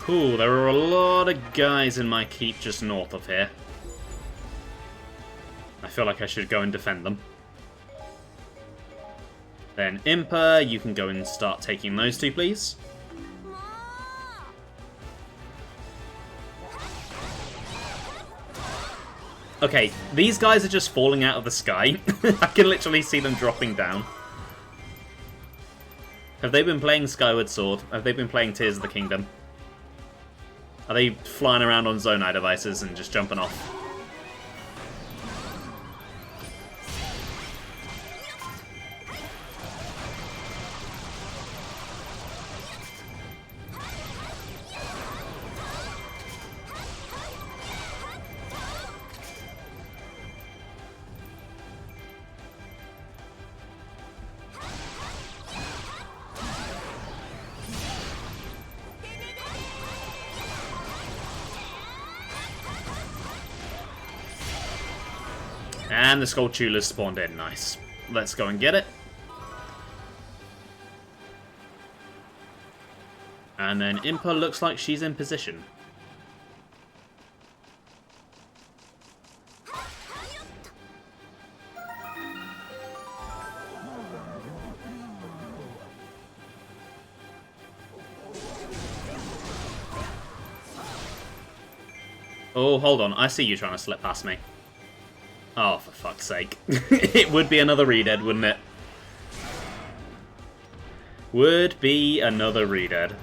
Cool, there are a lot of guys in my keep just north of here. I feel like I should go and defend them. Then Impa, you can go and start taking those two, please. Okay, these guys are just falling out of the sky. I can literally see them dropping down. Have they been playing Skyward Sword? Have they been playing Tears of the Kingdom? Are they flying around on Zonai devices and just jumping off? And the Skulltula's spawned in. Nice. Let's go and get it. And then Impa looks like she's in position. Oh, hold on. I see you trying to slip past me. Oh, for fuck's sake. It would be another Redead, wouldn't it? Would be another Redead.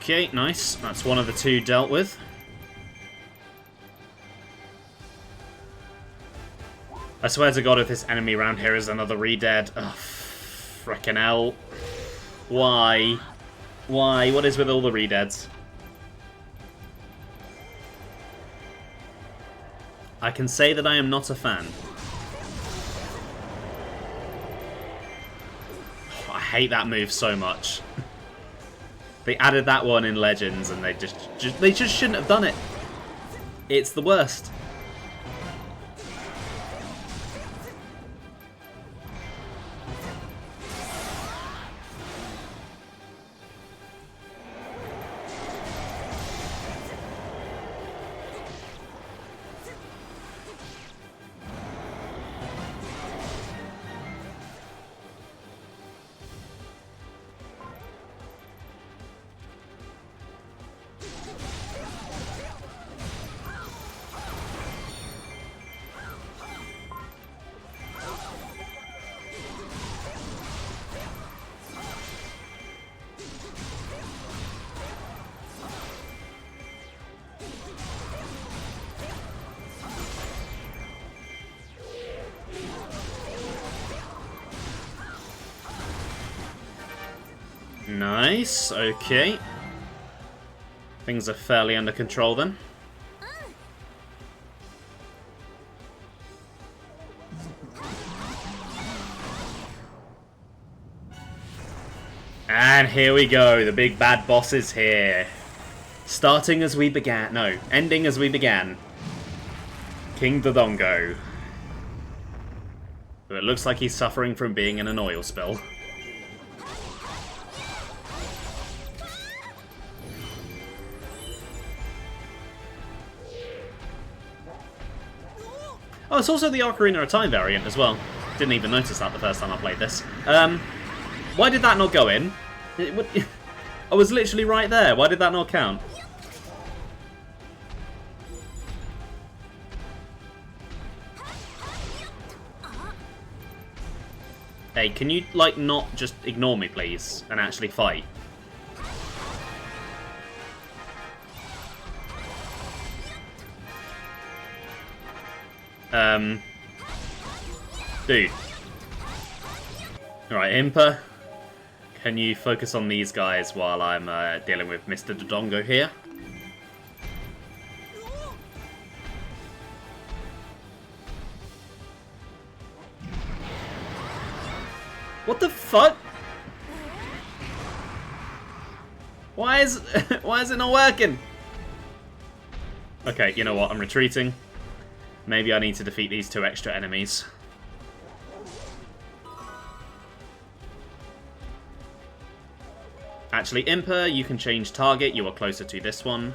Okay, nice. That's one of the two dealt with. I swear to God, if this enemy around here is another Redead. Ugh, frickin' hell. Why? Why? What is with all the Redeads? I can say that I am not a fan. I hate that move so much. They added that one in Legends and they just shouldn't have done it. It's the worst. Nice, okay. Things are fairly under control then. And here we go, the big bad boss is here. Starting as we began, no, ending as we began. King Dodongo. But it looks like he's suffering from being in an oil spill. Oh, it's also the Ocarina of Time variant as well. Didn't even notice that the first time I played this. Why did that not go in? I was literally right there. Why did that not count? Hey, can you, like, not just ignore me, please, and actually fight? Dude. Alright, Impa. Can you focus on these guys while I'm dealing with Mr. Dodongo here? What the fuck? Why is it not working? Okay, you know what? I'm retreating. Maybe I need to defeat these 2 extra enemies. Actually, Impa, you can change target. You are closer to this one.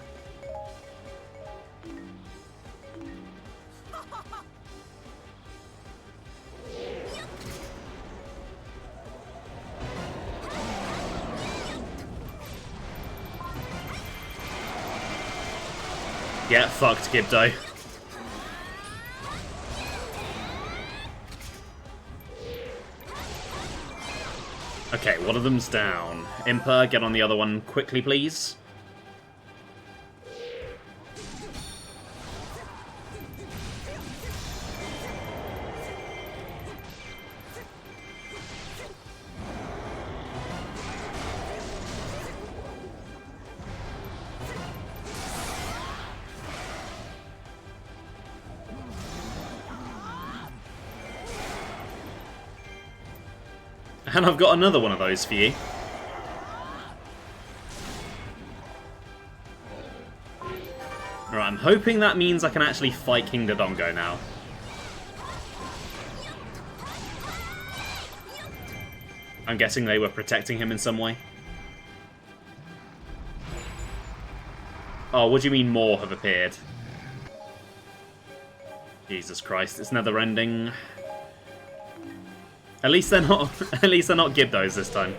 Get fucked, Gibdo. Okay, one of them's down. Impa, get on the other one quickly, please. And I've got another one of those for you. Alright, I'm hoping that means I can actually fight King Dodongo now. I'm guessing they were protecting him in some way. Oh, what do you mean more have appeared? Jesus Christ, it's never ending. At least they're not Gibdos this time.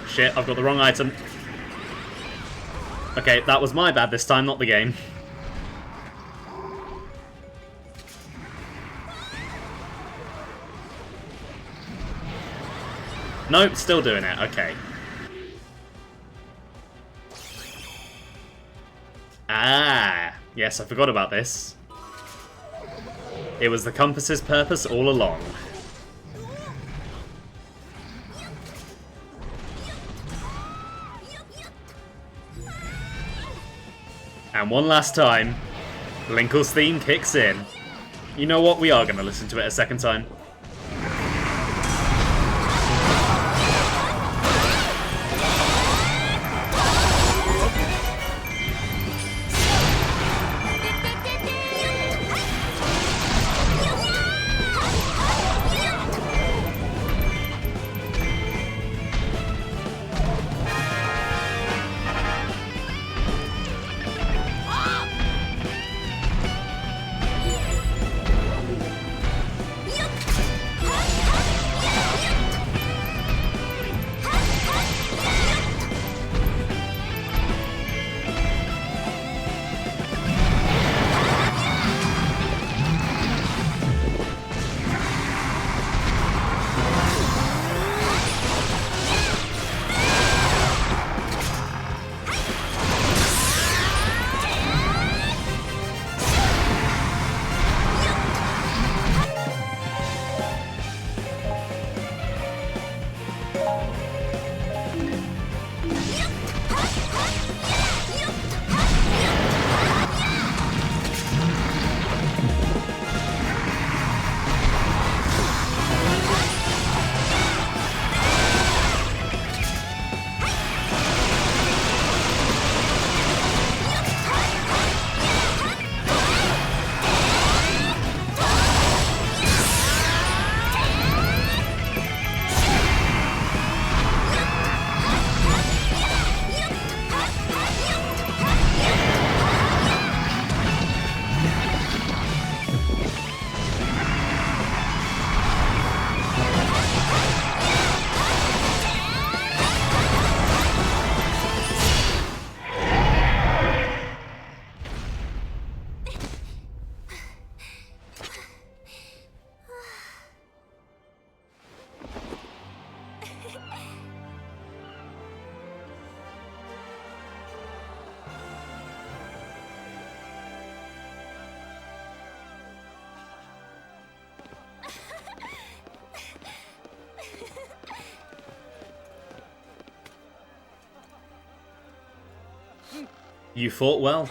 Shit, I've got the wrong item. Okay, that was my bad this time, not the game. Nope, still doing it, okay. Ah, yes, I forgot about this. It was the compass's purpose all along. And one last time, Linkle's theme kicks in. You know what, we are going to listen to it a second time. You fought well.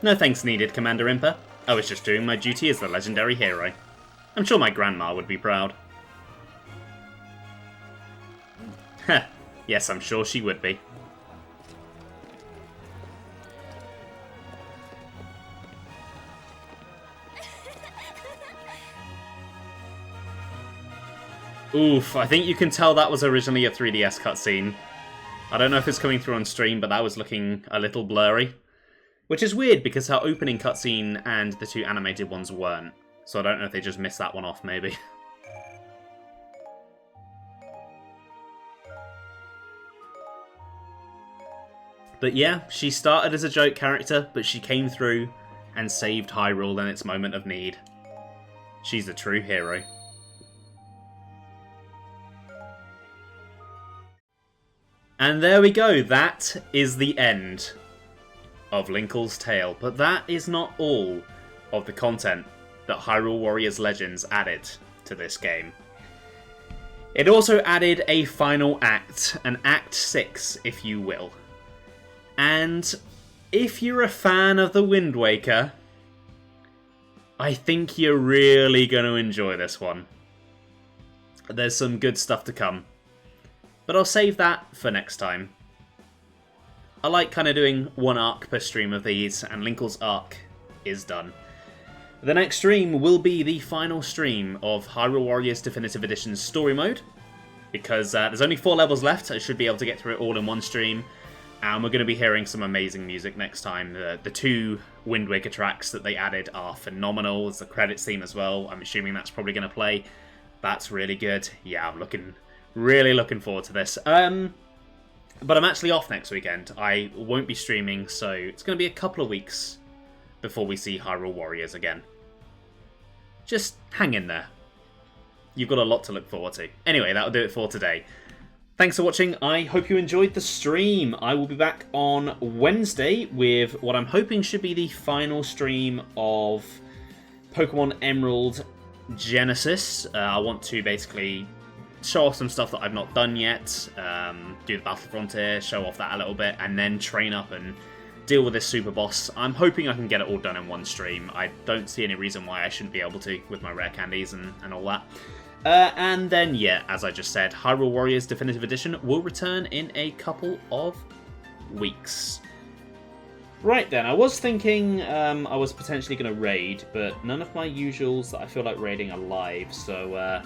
No thanks needed, Commander Impa. I was just doing my duty as the legendary hero. I'm sure my grandma would be proud. Heh, yes, I'm sure she would be. Oof, I think you can tell that was originally a 3DS cutscene. I don't know if it's coming through on stream, but that was looking a little blurry. Which is weird, because her opening cutscene and the two animated ones weren't. So I don't know if they just missed that one off, maybe. But yeah, she started as a joke character, but she came through and saved Hyrule in its moment of need. She's a true hero. And there we go, that is the end of Linkle's Tale. But that is not all of the content that Hyrule Warriors Legends added to this game. It also added a final act, an Act 6, if you will. And if you're a fan of the Wind Waker, I think you're really going to enjoy this one. There's some good stuff to come. But I'll save that for next time. I like kind of doing one arc per stream of these, and Linkle's arc is done. The next stream will be the final stream of Hyrule Warriors Definitive Edition's Story Mode, because there's only 4 levels left. I should be able to get through it all in one stream, and we're going to be hearing some amazing music next time. The 2 Wind Waker tracks that they added are phenomenal. There's the credits theme as well. I'm assuming that's probably going to play. That's really good. Yeah, I'm really looking forward to this. But I'm actually off next weekend. I won't be streaming, so it's going to be a couple of weeks before we see Hyrule Warriors again. Just hang in there. You've got a lot to look forward to. Anyway, that'll do it for today. Thanks for watching. I hope you enjoyed the stream. I will be back on Wednesday with what I'm hoping should be the final stream of Pokemon Emerald Genesis. I want to basically show off some stuff that I've not done yet, do the Battle Frontier, show off that a little bit, and then train up and deal with this super boss. I'm hoping I can get it all done in one stream. I don't see any reason why I shouldn't be able to with my rare candies and all that. And then, yeah, as I just said, Hyrule Warriors Definitive Edition will return in a couple of weeks. Right then, I was thinking I was potentially going to raid, but none of my usuals that I feel like raiding are live, so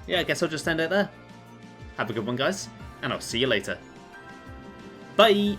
yeah, I guess I'll just end it there. Have a good one, guys, and I'll see you later. Bye!